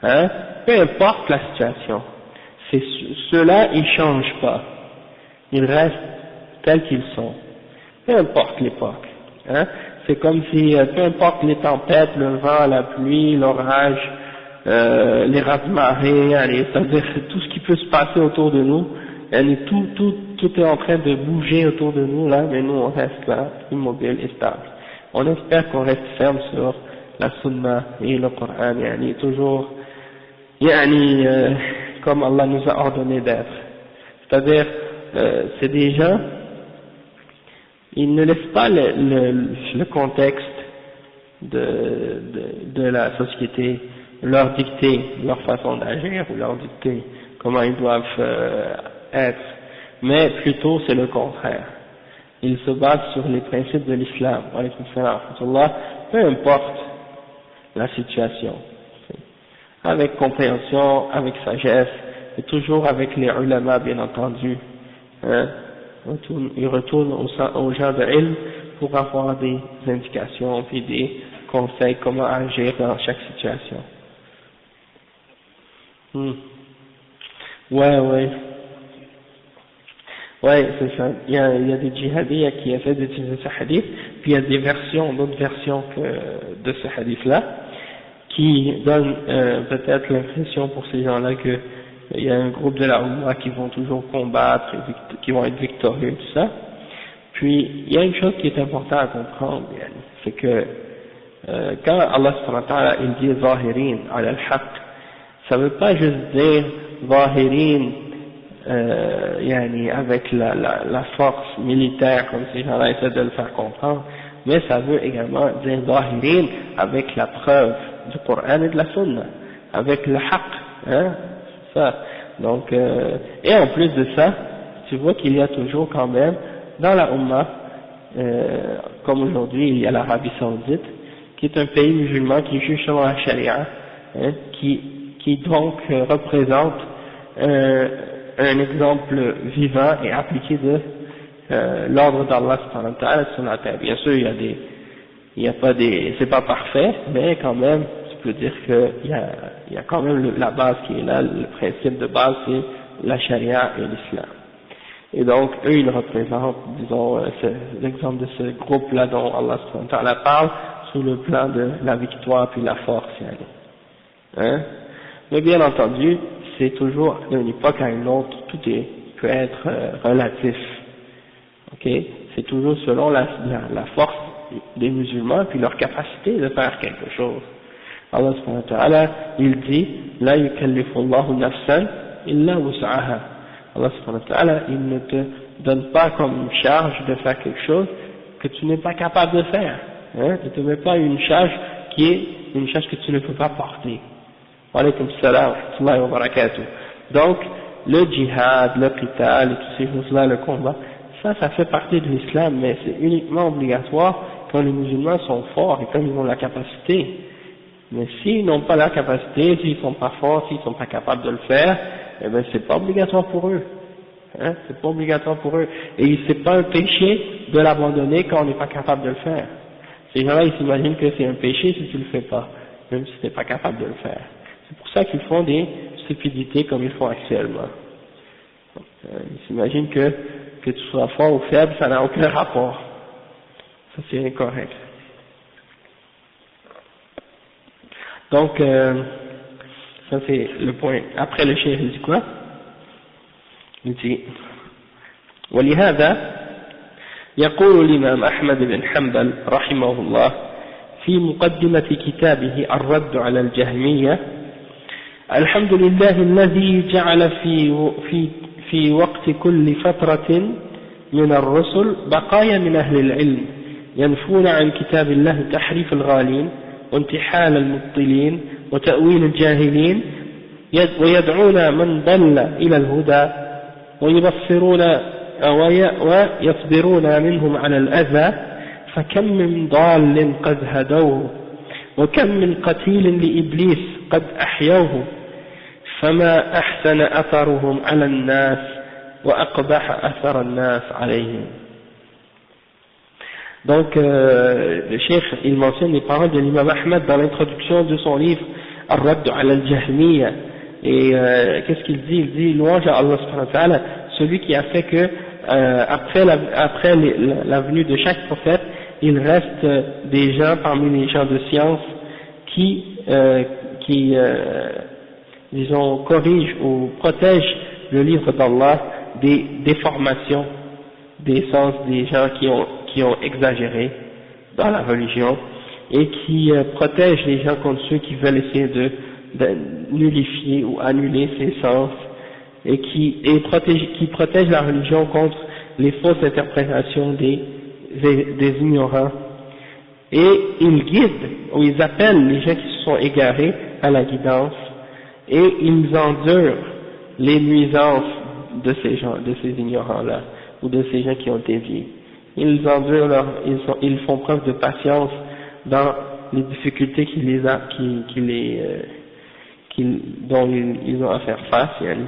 Hein? Peu importe la situation. Ceux-là, ils changent pas. Ils restent tels qu'ils sont. Peu importe l'époque. Hein? C'est comme si, peu importe les tempêtes, le vent, la pluie, l'orage, les raz-de-marée, c'est-à-dire tout ce qui peut se passer autour de nous, tout est en train de bouger autour de nous là, mais nous on reste là, immobile et stable. On espère qu'on reste ferme sur la sunna et le Coran, toujours, comme Allah nous a ordonné d'être. C'est-à-dire, c'est des gens, ils ne laissent pas le contexte de la société leur dicter leur façon d'agir ou leur dicter comment ils doivent être, mais plutôt c'est le contraire. Ils se basent sur les principes de l'islam, peu importe la situation, avec compréhension, avec sagesse, et toujours avec les ulama bien entendu. Hein, ils retournent aux gens de ilm pour avoir des indications et des conseils comment agir dans chaque situation. Ouais, c'est ça. Il y a des djihadis qui essaient d'utiliser ce hadith, puis il y a des versions, d'autres versions de ce hadith-là, qui donnent peut-être l'impression pour ces gens-là que il y a un groupe de la Ummah qui vont toujours combattre, qui vont être victorieux, tout ça. Puis, il y a une chose qui est importante à comprendre, c'est que quand Allah subhanahu wa ta'ala il dit zahirin ala al-haq, ça veut pas juste dire zahirin avec la force militaire comme ces gens-là essaient de le faire comprendre, mais ça veut également dire zahirin avec la preuve du Coran et de la Sunna, avec le haq, hein, ça. Donc, et en plus de ça, tu vois qu'il y a toujours quand même dans la Ummah, comme aujourd'hui il y a l'Arabie Saoudite, qui est un pays musulman qui juge selon la charia, hein, qui donc représente un exemple vivant et appliqué de l'ordre d'Allah subhanahu wa ta'ala sur la terre. Bien sûr, c'est pas parfait, mais quand même, tu peux dire qu'il y a quand même la base qui est là, le principe de base c'est la charia et l'islam. Et donc, eux, ils représentent, disons, l'exemple de ce groupe-là dont Allah subhanahu wa ta'ala parle, sous le plan de la victoire puis la force, hein. Mais bien entendu, c'est toujours d'une époque à une autre, tout peut être relatif, ok. C'est toujours selon la force des musulmans puis leur capacité de faire quelque chose. Allah subhanahu wa ta'ala, il dit, la yukallifu Allahu nafsan illa wus'aha. Allah subhanahu wa ta'ala, il ne te donne pas comme une charge de faire quelque chose que tu n'es pas capable de faire. Hein? Il ne te met pas une charge qui est une charge que tu ne peux pas porter. Wa alaykum salam wa rahmatullahi wa barakatuh. Donc, le djihad, le qital et toutes ces choses-là, le combat, ça fait partie de l'islam, mais c'est uniquement obligatoire quand les musulmans sont forts et quand ils ont la capacité. Mais s'ils n'ont pas la capacité, s'ils sont pas forts, s'ils sont pas capables de le faire, eh ben c'est pas obligatoire pour eux. Hein, c'est pas obligatoire pour eux. Et c'est pas un péché de l'abandonner quand on n'est pas capable de le faire. Ces gens-là, ils s'imaginent que c'est un péché si tu le fais pas, même si tu n'es pas capable de le faire. C'est pour ça qu'ils font des stupidités comme ils font actuellement. Ils s'imaginent que tu sois fort ou faible, ça n'a aucun rapport. Ça c'est incorrect. Donc, Ça c'est le point. Après le cheikh il dit quoi? Il dit ولهذا يقول الإمام أحمد بن حنبل رحمه الله في مقدمة كتابه الرد على الجهمية: الحمد لله الذي جعل في وقت كل فترة من الرسل بقايا من أهل العلم ينفون عن كتاب الله تحريف الغالين وانتحال المبطلين وتأويل الجاهلين ويدعون من ضل إلى الهدى ويصبرون منهم على الأذى، فكم من ضال قد هدوه وكم من قتيل لإبليس قد أحيوه، فما أحسن أثرهم على الناس وأقبح أثر الناس عليهم. Donc le cheikh il mentionne les paroles de l'imam Ahmed dans l'introduction de son livre Ar-Radd ala al-Jahmiyya, et qu'est-ce qu'il dit? Il dit louange à Allah subhanahu wa ta'ala, celui qui a fait que après la venue de chaque prophète, il reste des gens parmi les gens de science qui disons corrigent ou protègent le livre d'Allah des déformations des sens des gens qui ont exagéré dans la religion, et qui protègent les gens contre ceux qui veulent essayer de nullifier ou annuler ces sens, et qui protègent la religion contre les fausses interprétations des ignorants, et ils guident ou ils appellent les gens qui se sont égarés à la guidance, et ils endurent les nuisances de ces gens, de ces ignorants-là, ou de ces gens qui ont dévié. Ils endurent ils font preuve de patience dans les difficultés dont ils ont à faire face, yani.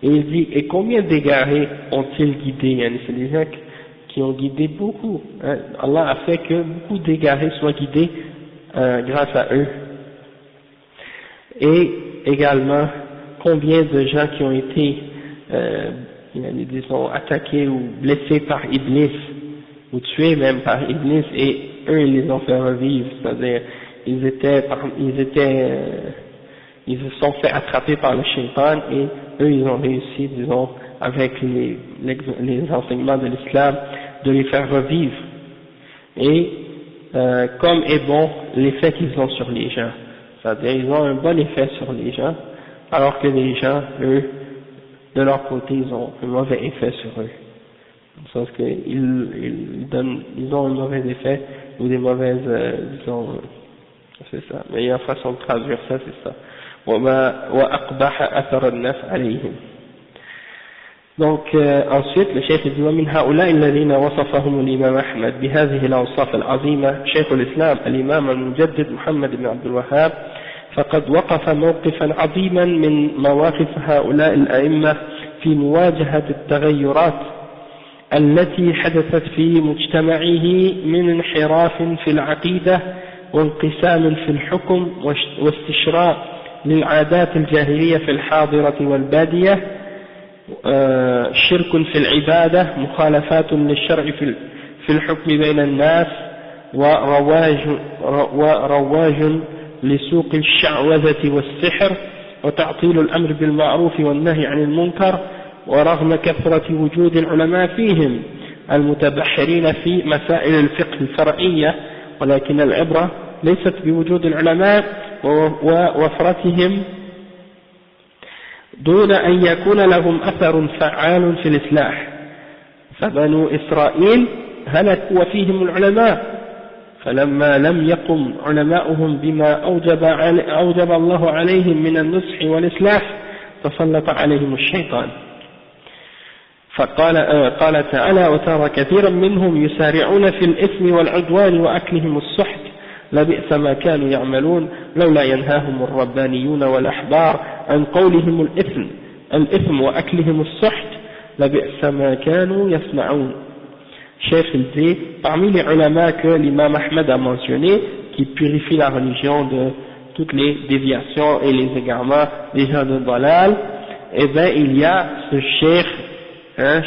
Et il dit, et combien d'égarés ont-ils guidé, yani, c'est des gens qui ont guidé beaucoup, hein. Allah a fait que beaucoup d'égarés soient guidés grâce à eux. Et également, combien de gens qui ont été disons attaqués ou blessés par Iblis, ou tués même par Iblis, et eux ils les ont fait revivre, c'est-à-dire ils se sont fait attraper par le shaitan, et eux ils ont réussi, disons, avec les enseignements de l'islam, de les faire revivre, et comme est bon l'effet qu'ils ont sur les gens, c'est-à-dire ils ont un bon effet sur les gens, alors que les gens, eux, de leur côté, ils ont un mauvais effet sur eux. Parce qu'ils ont un mauvais effet, ou des mauvaises, disons, c'est ça. La meilleure façon de traduire ça, c'est ça. وَأَقْبَحَ أَثَرَ النَّاسِ عَلَيْهِمْ. Donc, ensuite, le chef dit ومن هؤلاء الذين وصفهم الإمام أحمد بهذه الأوصاف العظيمة شيخ الإسلام الإمام المجدد محمد بن عبد الوهاب، فقد وقف موقفا عظيما من مواقف هؤلاء الأئمة في مواجهة التغيرات التي حدثت في مجتمعه من انحراف في العقيدة وانقسام في الحكم واستشراء للعادات الجاهلية في الحاضرة والبادية، شرك في العبادة، مخالفات للشرع في الحكم بين الناس، ورواج لسوق الشعوذة والسحر، وتعطيل الأمر بالمعروف والنهي عن المنكر، ورغم كثرة وجود العلماء فيهم المتبحرين في مسائل الفقه الفرعية، ولكن العبرة ليست بوجود العلماء ووفرتهم دون أن يكون لهم أثر فعال في الإصلاح، فبنو إسرائيل هلكوا وفيهم العلماء، فلما لم يقم علماؤهم بما أوجب الله عليهم من النصح والإصلاح تسلط عليهم الشيطان. قال تعالى وترى كثيرا منهم يسارعون في الإثم والعدوان وأكلهم السحت لبئس ما كانوا يعملون لولا ينهاهم الربانيون والأحبار عن قولهم الإثم وأكلهم السحت لبئس ما كانوا يصنعون. Cheikh il dit, parmi les ulama que l'imam Ahmed a mentionné, qui purifient la religion de toutes les déviations et les égarements des gens de Dalal, eh bien il y a ce cheikh,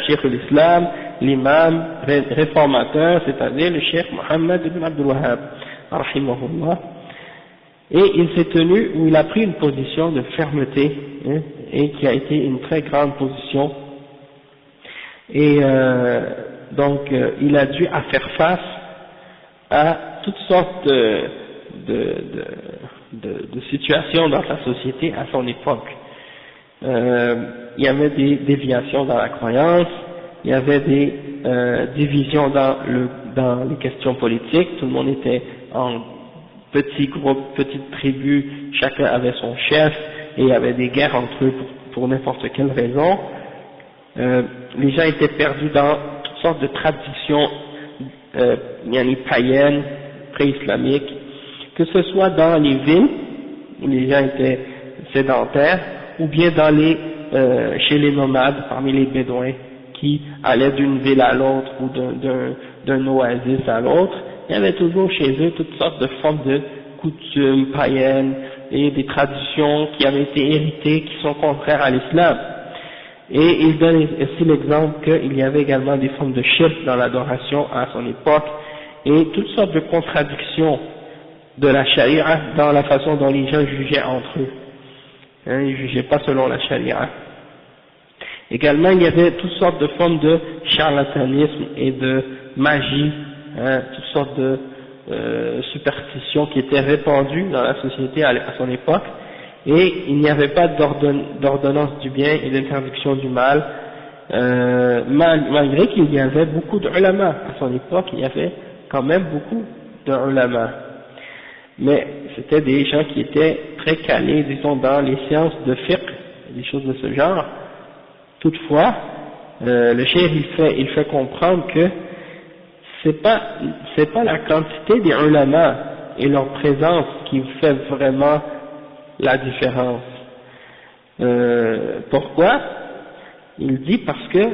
cheikh l'islam, l'imam réformateur, c'est-à-dire le cheikh Mohammed ibn Abdul Wahhab, rahimahullah. Et il s'est tenu, où il a pris une position de fermeté, hein, et qui a été une très grande position. Et donc il a dû faire face à toutes sortes de situations dans sa société à son époque. Il y avait des déviations dans la croyance, il y avait des divisions dans les questions politiques, tout le monde était en petits groupes, petites tribus, chacun avait son chef, et il y avait des guerres entre eux pour n'importe quelle raison. Les gens étaient perdus dans toutes sortes de traditions païennes, pré-islamiques, que ce soit dans les villes, où les gens étaient sédentaires, ou bien chez les nomades, parmi les bédouins, qui allaient d'une ville à l'autre, ou d'un oasis à l'autre. Il y avait toujours chez eux toutes sortes de formes de coutumes païennes, et des traditions qui avaient été héritées, qui sont contraires à l'islam. Et il donne aussi l'exemple qu'il y avait également des formes de shirk dans l'adoration à son époque, et toutes sortes de contradictions de la charia dans la façon dont les gens jugeaient entre eux. Hein, ils ne jugeaient pas selon la charia. Également, il y avait toutes sortes de formes de charlatanisme et de magie, hein, toutes sortes de superstitions qui étaient répandues dans la société à son époque, et il n'y avait pas d'ordonnance du bien et d'interdiction du mal, malgré qu'il y avait beaucoup d'ulama à son époque. Il y avait quand même beaucoup d'ulama, mais c'était des gens qui étaient très calés, disons, dans les sciences de fiqh, des choses de ce genre. Toutefois, le cheikh il fait comprendre que c'est pas la quantité des ulama et leur présence qui fait vraiment la différence. Pourquoi? Il dit parce que,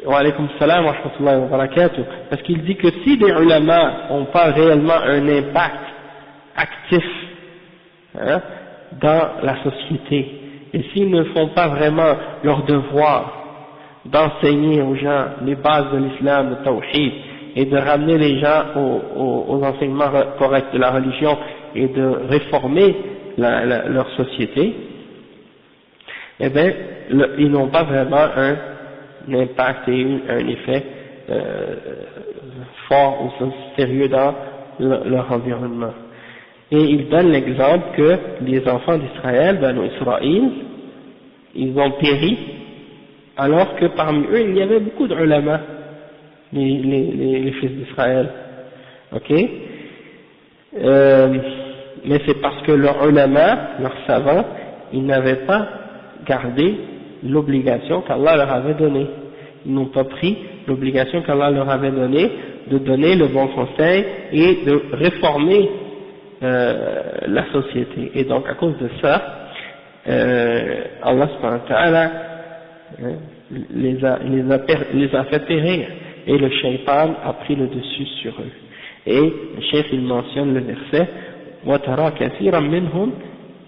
wa alaykum salam wa rahmatullahi wa barakatuh, parce qu'il dit que si des ulama n'ont pas réellement un impact actif, hein, dans la société, et s'ils ne font pas vraiment leur devoir d'enseigner aux gens les bases de l'islam, le tawhid, et de ramener les gens aux enseignements corrects de la religion et de réformer leur société, eh bien, ils n'ont pas vraiment un impact et un effet fort ou sérieux dans leur environnement. Et il donne l'exemple que les enfants d'Israël, Banu Israël, ils ont péri, alors que parmi eux, il y avait beaucoup d'ulama, les fils d'Israël. Ok? Mais c'est parce que leurs ulama, leurs savants, ils n'avaient pas gardé l'obligation qu'Allah leur avait donnée. Ils n'ont pas pris l'obligation qu'Allah leur avait donnée de donner le bon conseil et de réformer la société. Et donc à cause de ça, Allah subhanahu wa ta'ala les a fait périr, et le shaytan a pris le dessus sur eux. Et le cheikh il mentionne le verset وَتَرَى كَثِيرًا مِنْهُمْ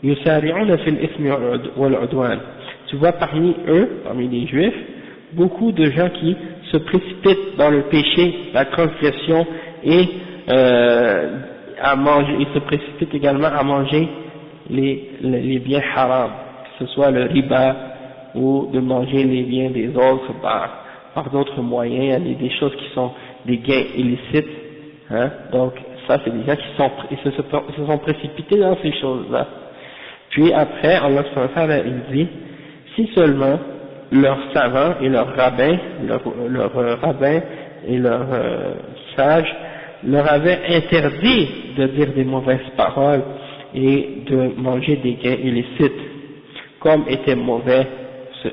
يُسَارِعُونَ فِي الْإِثْمِ وَالْعُدْوَانِ. Tu vois parmi eux, parmi les juifs, beaucoup de gens qui se précipitent dans le péché, la transgression, et ils se précipitent également à manger les biens haram, que ce soit le riba ou de manger les biens des autres par d'autres moyens, des choses qui sont des gains illicites, hein. Donc ça c'est des gens qui se sont précipités dans ces choses-là. Puis après, Allah subhanahu wa ta'ala il dit, si seulement leurs savants et leurs rabbins, leurs rabbins et leurs sages leur avaient interdit de dire des mauvaises paroles et de manger des gains illicites, comme est mauvais ce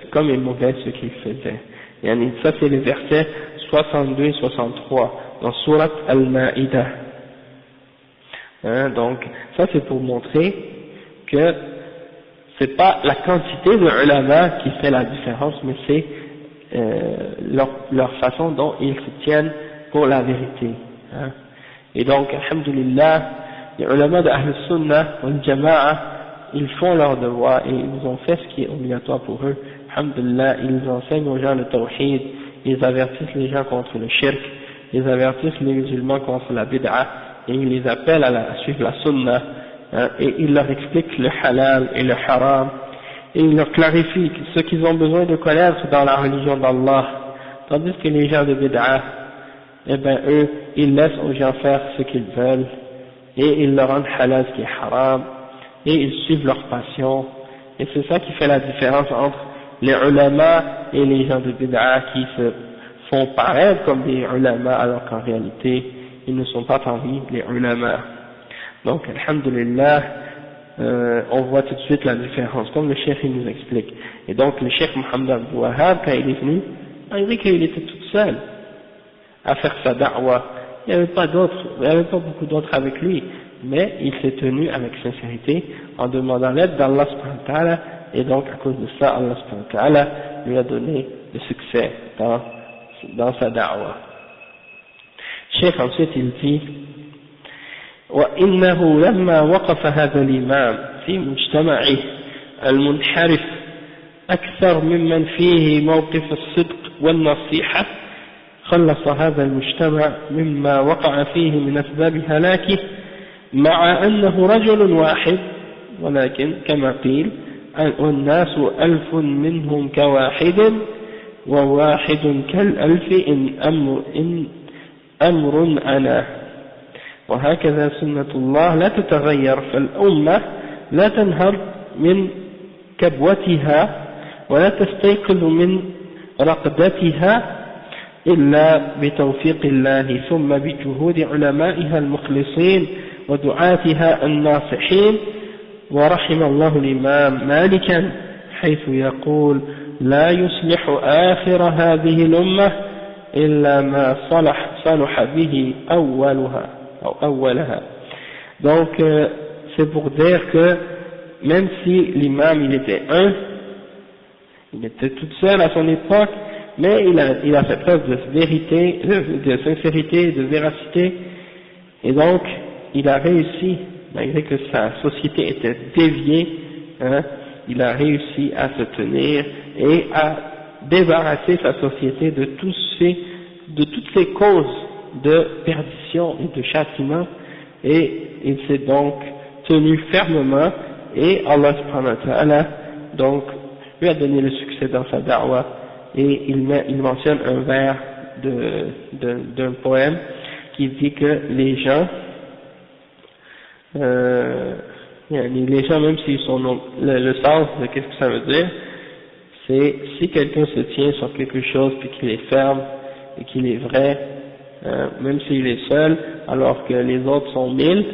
qu'ils faisaient. Et ça c'est les versets 62 et 63 dans Surat Al-Ma'idah. Hein, donc ça c'est pour montrer que c'est pas la quantité de ulama qui fait la différence, mais c'est leur façon dont ils se tiennent pour la vérité. Hein. Et donc, alhamdulillah, les ulama de Ahl Sunnah wal Jama'a, ils font leur devoir et ils ont fait ce qui est obligatoire pour eux. Alhamdulillah, ils enseignent aux gens le tawhid, ils avertissent les gens contre le shirk, ils avertissent les musulmans contre la bid'a, et ils les appellent à suivre la sunnah, hein, et il leur explique le halal et le haram, et il leur clarifie ce qu'ils ont besoin de connaître dans la religion d'Allah, tandis que les gens de bid'ah, eh ben eux, ils laissent aux gens faire ce qu'ils veulent, et ils leur rendent halal ce qui est haram, et ils suivent leur passion, et c'est ça qui fait la différence entre les ulama et les gens de bid'ah qui se font paraître comme des ulama alors qu'en réalité ils ne sont pas parmi les ulama. Donc alhamdulillah, on voit tout de suite la différence comme le cheikh il nous explique. Et donc le cheikh Mohammed Abdul Wahhab, quand il est venu, malgré qu'il était tout seul à faire sa da'wah, il n'y avait pas beaucoup d'autres avec lui, mais il s'est tenu avec sincérité en demandant l'aide d'Allah subhanahu wa ta'ala, et donc à cause de ça Allah subhanahu wa ta'ala lui a donné le succès dans sa da'wah. Cheikh ensuite il dit وإنه لما وقف هذا الإمام في مجتمعه المنحرف أكثر ممن فيه موقف الصدق والنصيحة خلص هذا المجتمع مما وقع فيه من أسباب هلاكه مع أنه رجل واحد ولكن كما قيل والناس ألف منهم كواحد وواحد كالألف إن أمر أنا وهكذا سنة الله لا تتغير فالأمة لا تنهض من كبوتها ولا تستيقظ من رقدتها إلا بتوفيق الله ثم بجهود علمائها المخلصين ودعاتها الناصحين ورحم الله الإمام مالكا حيث يقول لا يصلح آخر هذه الأمة إلا ما صلح به أولها أو أولها. Donc c'est pour dire que même si l'imam il était il était tout seul à son époque, mais il a fait preuve de vérité, de sincérité, de véracité, et donc il a réussi, malgré que sa société était déviée, hein, il a réussi à se tenir et à débarrasser sa société de toutes ces causes de perdition et de châtiment, et il s'est donc tenu fermement, et Allah subhanahu wa ta'ala donc lui a donné le succès dans sa da'wah, et il mentionne un vers d'un poème qui dit que les gens même s'ils sont le sens de qu'est-ce que ça veut dire, c'est si quelqu'un se tient sur quelque chose puis qu'il est ferme et qu'il est vrai, même s'il est seul alors que les autres sont 1000,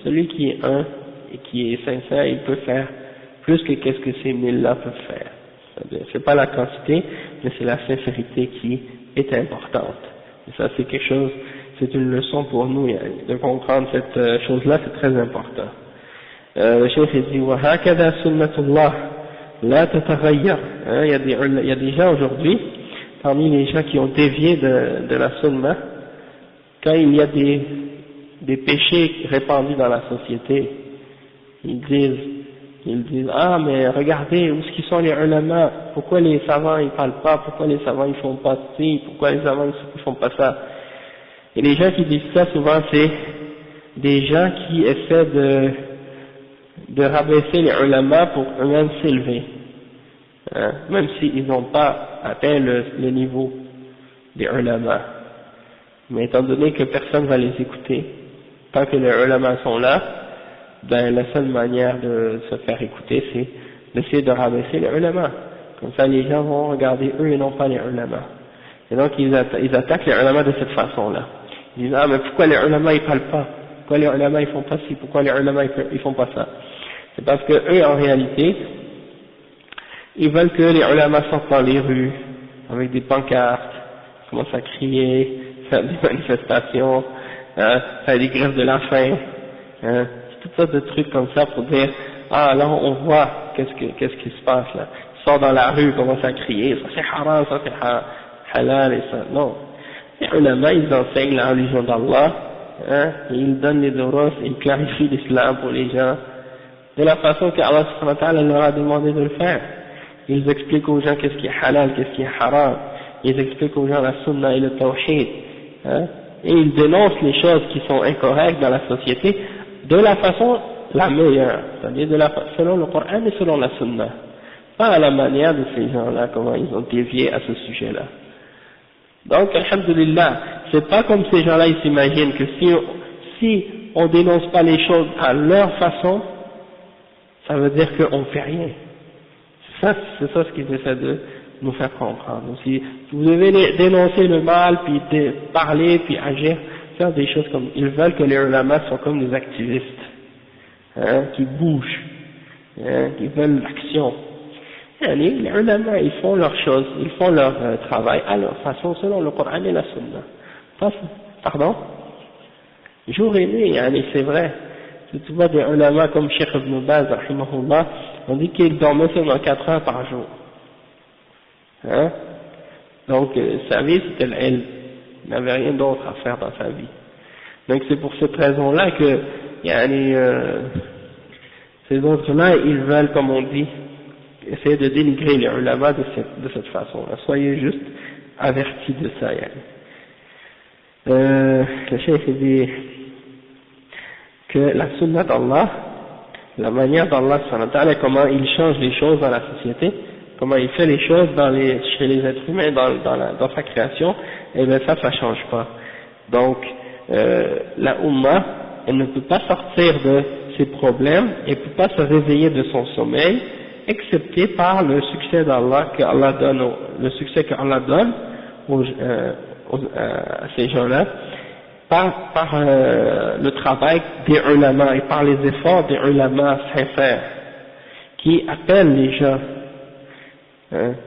celui qui est un et qui est sincère, il peut faire plus que qu'est-ce que ces 1000 là peuvent faire. C'est pas la quantité, mais c'est la sincérité qui est importante. Et ça c'est quelque chose, c'est une leçon pour nous de comprendre cette chose-là, c'est très important. Le cheikh dit وهكذا سنة الله لا تتغير. Il y a des gens aujourd'hui, parmi les gens qui ont dévié de la sunna, quand il y a des péchés répandus dans la société, ils disent ah mais regardez où est-ce qu'ils sont les ulama, pourquoi les savants ils parlent pas, pourquoi les savants ils font pas ci, pourquoi les savants ils font pas ça. Et les gens qui disent ça souvent c'est des gens qui essaient de rabaisser les ulama pour eux-mêmes s'élever, hein, même s'ils n'ont pas atteint le niveau des ulama. Mais étant donné que personne va les écouter, tant que les ulama sont là, ben la seule manière de se faire écouter c'est d'essayer de rabaisser les ulama. Comme ça les gens vont regarder eux et non pas les ulama. Et donc ils attaquent les ulama de cette façon-là. Ils disent ah mais pourquoi les ulama ils parlent pas, pourquoi les ulama ils font pas ci, pourquoi les ulama ils font pas ça. C'est parce que eux en réalité ils veulent que les ulama sortent dans les rues avec des pancartes, commencent à crier, faire des manifestations, faire des grèves de la faim, toutes sortes de trucs comme ça pour dire ah là on voit qu'est-ce qui se passe là. Ils sortent dans la rue, commencent à crier, ça c'est haram, ça c'est halal et ça. Non. Les ulama ils enseignent la religion d'Allah, ils donnent les doros, ils clarifient l'islam pour les gens de la façon qu'Allah subhanahu wa ta'ala leur a demandé de le faire. Ils expliquent aux gens qu'est-ce qui est halal, qu'est-ce qui est haram, ils expliquent aux gens la sunna et le tawhid, et ils dénoncent les choses qui sont incorrectes dans la société de la façon la meilleure, c'est-à-dire selon le Coran et selon la Sunna, pas à la manière de ces gens-là, comment ils ont dévié à ce sujet-là. Donc, alhamdulillah, c'est pas comme ces gens-là, ils s'imaginent que si on dénonce pas les choses à leur façon, ça veut dire qu'on fait rien. C'est ça ce qu'ils essaient de nous faire comprendre. Si vous devez dénoncer le mal, puis parler, puis agir, faire des choses comme, ils veulent que les ulama soient comme des activistes, hein, qui bougent, hein, qui veulent l'action. Les ulama, ils font leurs choses, ils font leur travail à leur façon, selon le Coran et la Sunna. Pardon? Jour et nuit, c'est vrai. Si tu vois des ulama comme Cheikh Ibn Baz, rahimahullah, on dit qu'il dormait seulement 4 heures par jour. Hein? Donc, sa vie, c'était l'ilm. Il n'avait rien d'autre à faire dans sa vie. Donc, c'est pour cette raison-là que, ces autres-là, ils veulent, comme on dit, essayer de dénigrer les ulama de cette façon-là. Soyez juste avertis de ça, le cheikh dit que la sunna d'Allah, la manière d'Allah, comment il change les choses dans la société, comment il fait les choses chez les êtres humains dans sa création, et bien ça change pas. Donc, la Ummah, elle ne peut pas sortir de ses problèmes, elle ne peut pas se réveiller de son sommeil, excepté par le succès d'Allah, le succès qu'Allah donne à ces gens-là, par le travail des ulama et par les efforts des ulama sincères, qui appellent les gens,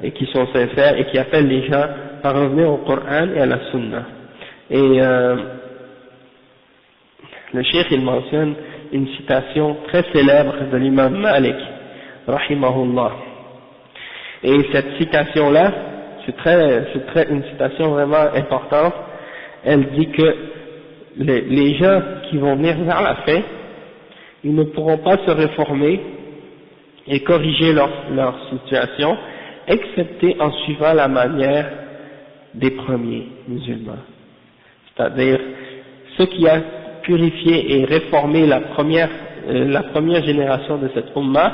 et qui sont sincères, et qui appellent les gens à revenir au Coran et à la Sunna. Et le cheikh, il mentionne une citation très célèbre de l'imam Malik, rahimahullah. Et cette citation-là, c'est une citation vraiment importante. Elle dit que les gens qui vont venir vers la fin, ils ne pourront pas se réformer et corriger leur situation, excepté en suivant la manière des premiers musulmans. C'est-à-dire, ce qui a purifié et réformé la première génération de cette Ummah,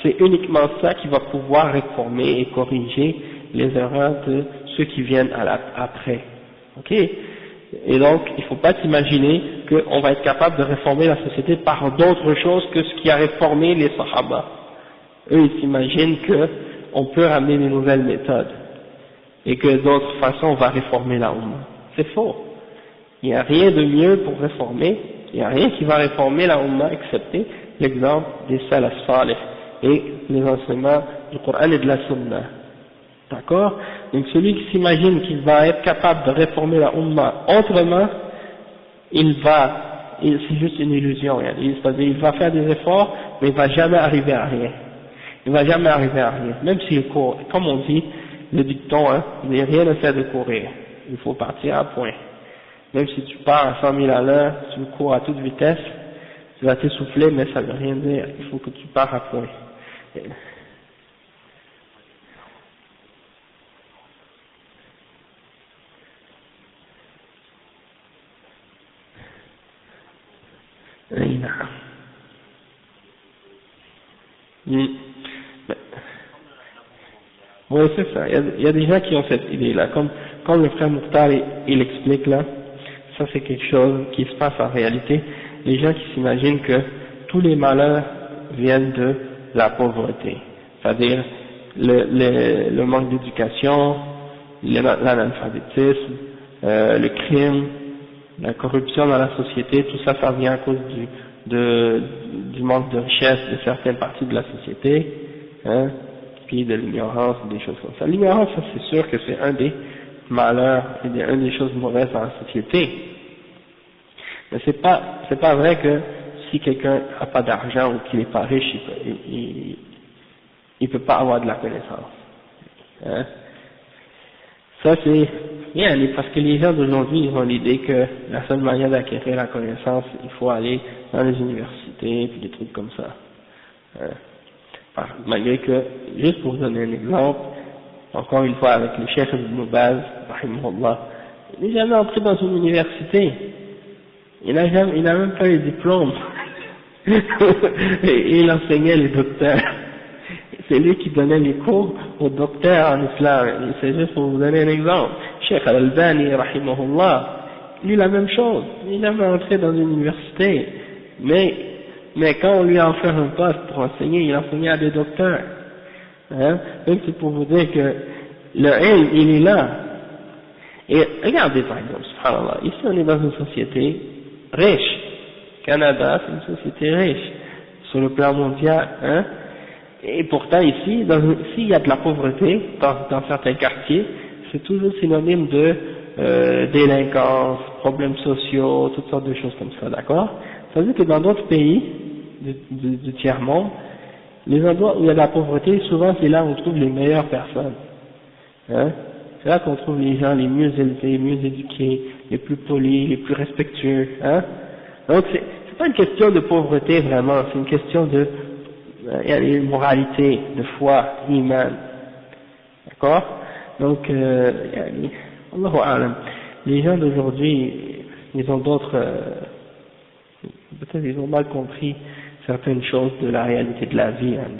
c'est uniquement ça qui va pouvoir réformer et corriger les erreurs de ceux qui viennent après. Ok? Et donc, il ne faut pas s'imaginer qu'on va être capable de réformer la société par d'autres choses que ce qui a réformé les Sahaba. Eux, ils s'imaginent qu'on peut ramener des nouvelles méthodes et que d'autres façons on va réformer la Ummah. C'est faux. Il n'y a rien de mieux pour réformer, il n'y a rien qui va réformer la Ummah excepté l'exemple des Salaf Salih et les enseignements du Coran et de la Sunna. D'accord? Donc celui qui s'imagine qu'il va être capable de réformer la Ummah autrement, c'est juste une illusion. C'est-à-dire il va faire des efforts, mais il va jamais arriver à rien. Il va jamais arriver à rien. Même s'il court, comme on dit, le dicton, il n'y a rien à faire de courir. Il faut partir à point. Même si tu pars à 100 000 à l'heure, tu cours à toute vitesse, tu vas t'essouffler, mais ça ne veut rien dire. Il faut que tu pars à point. Oui, c'est ça. Il y a des gens qui ont cette idée-là. Comme le frère Mokhtar, il explique là, ça c'est quelque chose qui se passe en réalité. Les gens qui s'imaginent que tous les malheurs viennent de la pauvreté. C'est-à-dire le manque d'éducation, l'analphabétisme, le crime, la corruption dans la société, tout ça, ça vient à cause du manque de richesse de certaines parties de la société, puis de l'ignorance, des choses comme ça. L'ignorance, ça c'est sûr que c'est un des malheurs et une des choses mauvaises dans la société. Mais c'est pas vrai que si quelqu'un n'a pas d'argent ou qu'il n'est pas riche, il peut pas avoir de la connaissance. Ça c'est bien, parce que les gens d'aujourd'hui, ils ont l'idée que la seule manière d'acquérir la connaissance, il faut aller dans les universités, puis des trucs comme ça. Malgré que, juste pour vous donner un exemple, encore une fois avec le Cheikh Ibn Baz, rahimahullah, il n'est jamais entré dans une université. Il n'a même pas eu de diplôme. et il enseignait les docteurs. C'est lui qui donnait les cours aux docteurs en islam. C'est juste pour vous donner un exemple. Cheikh Al-Albani, rahimahullah, lui la même chose. Il est entré dans une université, mais quand on lui a offert un poste pour enseigner, il enseignait à des docteurs. Hein? Donc c'est pour vous dire que le ilm, il est là. Et regardez par exemple, subhanallah, ici on est dans une société riche. Canada, c'est une société riche sur le plan mondial, hein. Et pourtant ici, s'il y a de la pauvreté dans certains quartiers, c'est toujours synonyme de délinquance, problèmes sociaux, toutes sortes de choses comme ça, d'accord? Ça veut dire que dans d'autres pays du tiers-monde, les endroits où il y a de la pauvreté, souvent c'est là où on trouve les meilleures personnes, hein? C'est là qu'on trouve les gens les mieux élevés, mieux éduqués, les plus polis, les plus respectueux, hein? Donc c'est pas une question de pauvreté vraiment, c'est une question de moralité, de foi, iman, d'accord? Donc Allahu a'lam, les gens d'aujourd'hui, ils ont d'autres, peut-être ils ont mal compris certaines choses de la réalité de la vie, hein.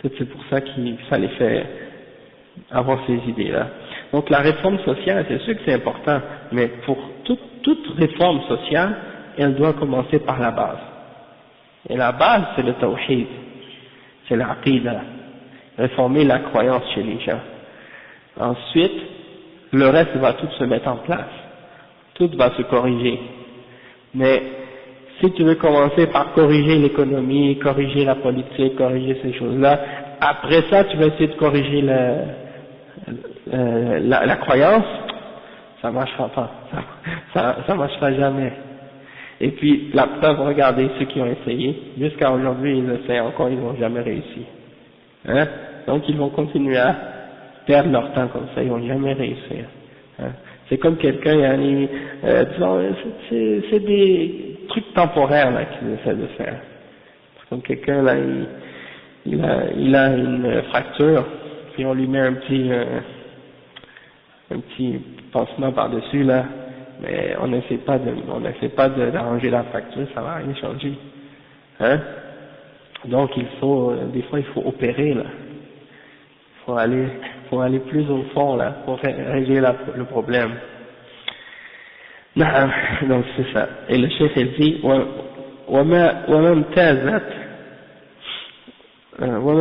Peut-être c'est pour ça qu'il fallait faire avoir ces idées-là. Donc la réforme sociale, c'est sûr que c'est important, mais pour toute réforme sociale, elle doit commencer par la base. Et la base, c'est le tawhid, c'est l'aqidah, réformer la croyance chez les gens. Ensuite, le reste va tout se mettre en place, tout va se corriger. Mais si tu veux commencer par corriger l'économie, corriger la politique, corriger ces choses-là, après ça tu vas essayer de corriger la croyance, ça marchera pas, ça marchera jamais. Et puis la preuve, regardez ceux qui ont essayé, jusqu'à aujourd'hui ils essaient encore, ils n'ont jamais réussi. Hein? Donc ils vont continuer à perdre leur temps comme ça, ils vont jamais réussir. Hein? C'est comme quelqu'un, disons, c'est des trucs temporaires là qu'ils essaient de faire. C'est comme quelqu'un là, il a une fracture, puis on lui met un petit pansement par-dessus là, mais on n'essaie pas d'arranger la fracture, ça va rien changer. Hein? Donc des fois il faut opérer là. Il faut aller plus au fond là, pour régler le problème. Donc c'est ça. Et le chef il dit, وما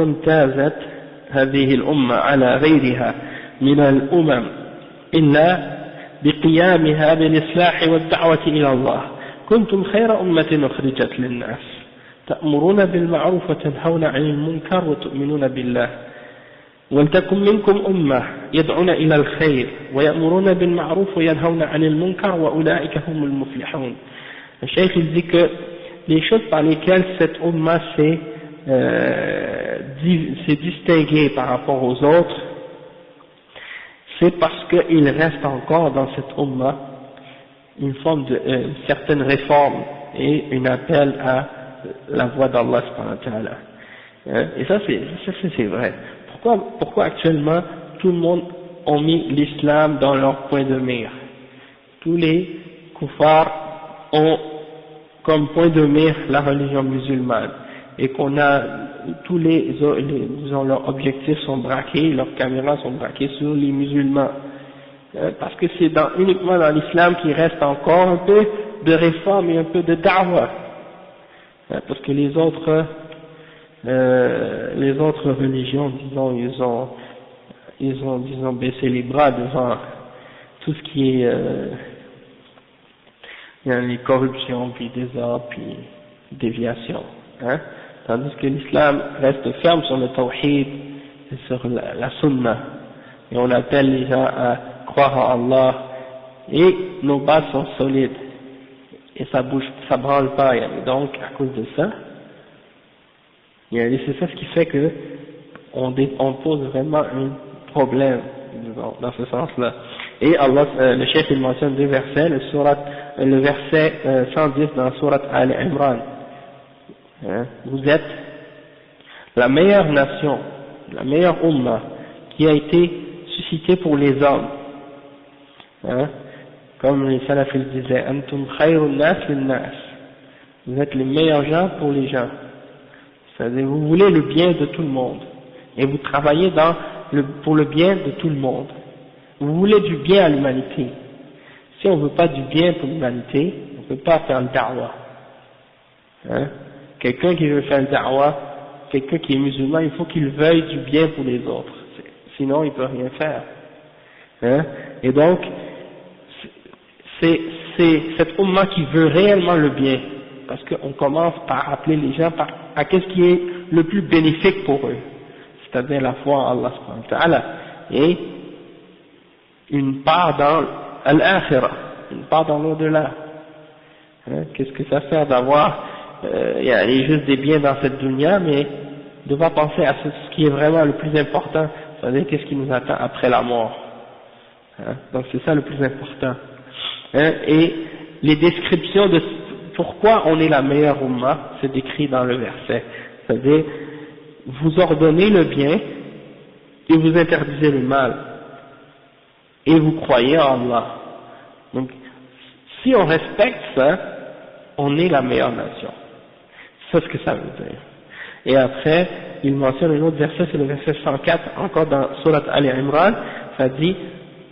امتازت هذه الأمة على غيرها من الأمم إلا بقيامها بالإصلاح والدعوة إلى الله. كنتم خير أمة أخرجت للناس تأمرون بالمعروف وتنهون عن المنكر وتؤمنون بالله ولتكن منكم أمة يدعون إلى الخير ويأمرون بالمعروف وينهون عن المنكر وأولئك هم المفلحون. Le cheikh il dit que les choses par lesquelles cette umma s'est distinguée par rapport aux autres, c'est parce qu'il reste encore dans cette umma une forme une certaine réforme et un appel à la voie d'Allah subhanahu wa ta'ala. Et ça c'est vrai. Pourquoi actuellement tout le monde a mis l'islam dans leur point de mire? Tous les kuffars ont comme point de mire la religion musulmane et qu'on a disons leurs objectifs sont braqués, leurs caméras sont braquées sur les musulmans, parce que c'est uniquement dans l'islam qu'il reste encore un peu de réforme et un peu de da'wah, parce que les autres religions, disons, ils ont disons baissé les bras devant tout ce qui est les corruptions, puis désordre, puis déviation, hein, tandis que l'islam reste ferme sur le tawhid et sur la sunna, et on appelle les gens à croire en Allah, et nos bases sont solides, et ça branle pas, donc à cause de ça, c'est ça ce qui fait que on pose vraiment un problème dans ce sens-là. Et Allah, le chef il mentionne deux versets, le verset 110 dans Surat Al-Imran. Vous êtes la meilleure nation, la meilleure umma qui a été suscitée pour les hommes. Comme les salafis disaient, Antum khayrun nas lin nas. Vous êtes les meilleurs gens pour les gens. C'est-à-dire, vous voulez le bien de tout le monde. Et vous travaillez pour le bien de tout le monde. Vous voulez du bien à l'humanité. Si on ne veut pas du bien pour l'humanité, on ne peut pas faire le da'wah. Hein? Quelqu'un qui veut faire le da'wah, quelqu'un qui est musulman, il faut qu'il veuille du bien pour les autres. Sinon, il ne peut rien faire. Hein? Et donc, c'est cette umma qui veut réellement le bien. Parce qu'on commence par appeler les gens à qu'est-ce qui est le plus bénéfique pour eux. C'est-à-dire la foi en Allah subhanahu wa ta'ala. Et une part dans l'akhirah, une part dans l'au-delà. Hein? Qu'est-ce que ça sert d'avoir juste des biens dans cette dunya, mais de pas penser à ce qui est vraiment le plus important, c'est-à-dire qu'est-ce qui nous attend après la mort. Hein? Donc c'est ça le plus important. Hein? Et les descriptions de pourquoi on est la meilleure umma, c'est décrit dans le verset. C'est-à-dire, vous ordonnez le bien et vous interdisez le mal. Et vous croyez en Allah. Donc, si on respecte ça, on est la meilleure nation. C'est ce que ça veut dire. Et après, il mentionne un autre verset, c'est le verset 104, encore dans Surat Al-Imran, ça dit,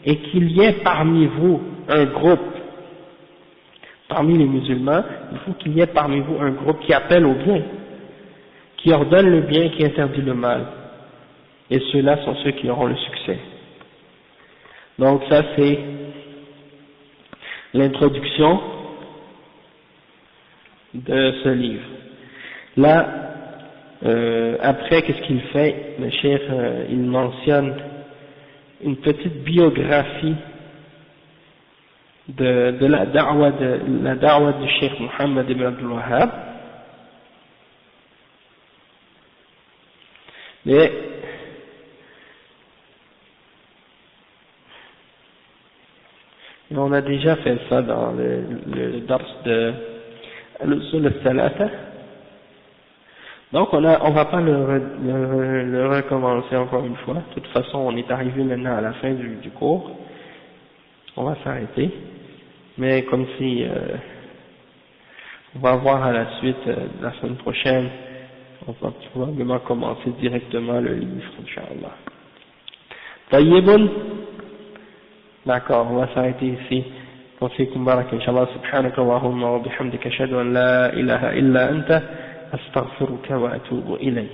et qu'il y ait parmi vous un groupe, parmi les musulmans, il faut qu'il y ait parmi vous un groupe qui appelle au bien, qui ordonne le bien, qui interdit le mal. Et ceux-là sont ceux qui auront le succès. Donc ça c'est l'introduction de ce livre. Là, après qu'est-ce qu'il fait? Le cheikh, il mentionne une petite biographie de la da'wa du cheikh Mohammed ibn Abdul Wahhab. Mais on a déjà fait ça dans le dars de al-usul al-thalatha. Donc on va pas le recommencer encore une fois. De toute façon, on est arrivé maintenant à la fin du cours. On va s'arrêter. Mais comme si on va voir à la suite la semaine prochaine, on va probablement commencer directement le livre, Inch'Allah. Tayyibun. D'accord, on va s'arrêter ici. Confikum barak, Inch'Allah, subhanaka Allahumma wa bihamdika ashhadu an la ilaha illa anta, astaghfiruka wa atubu ilayk.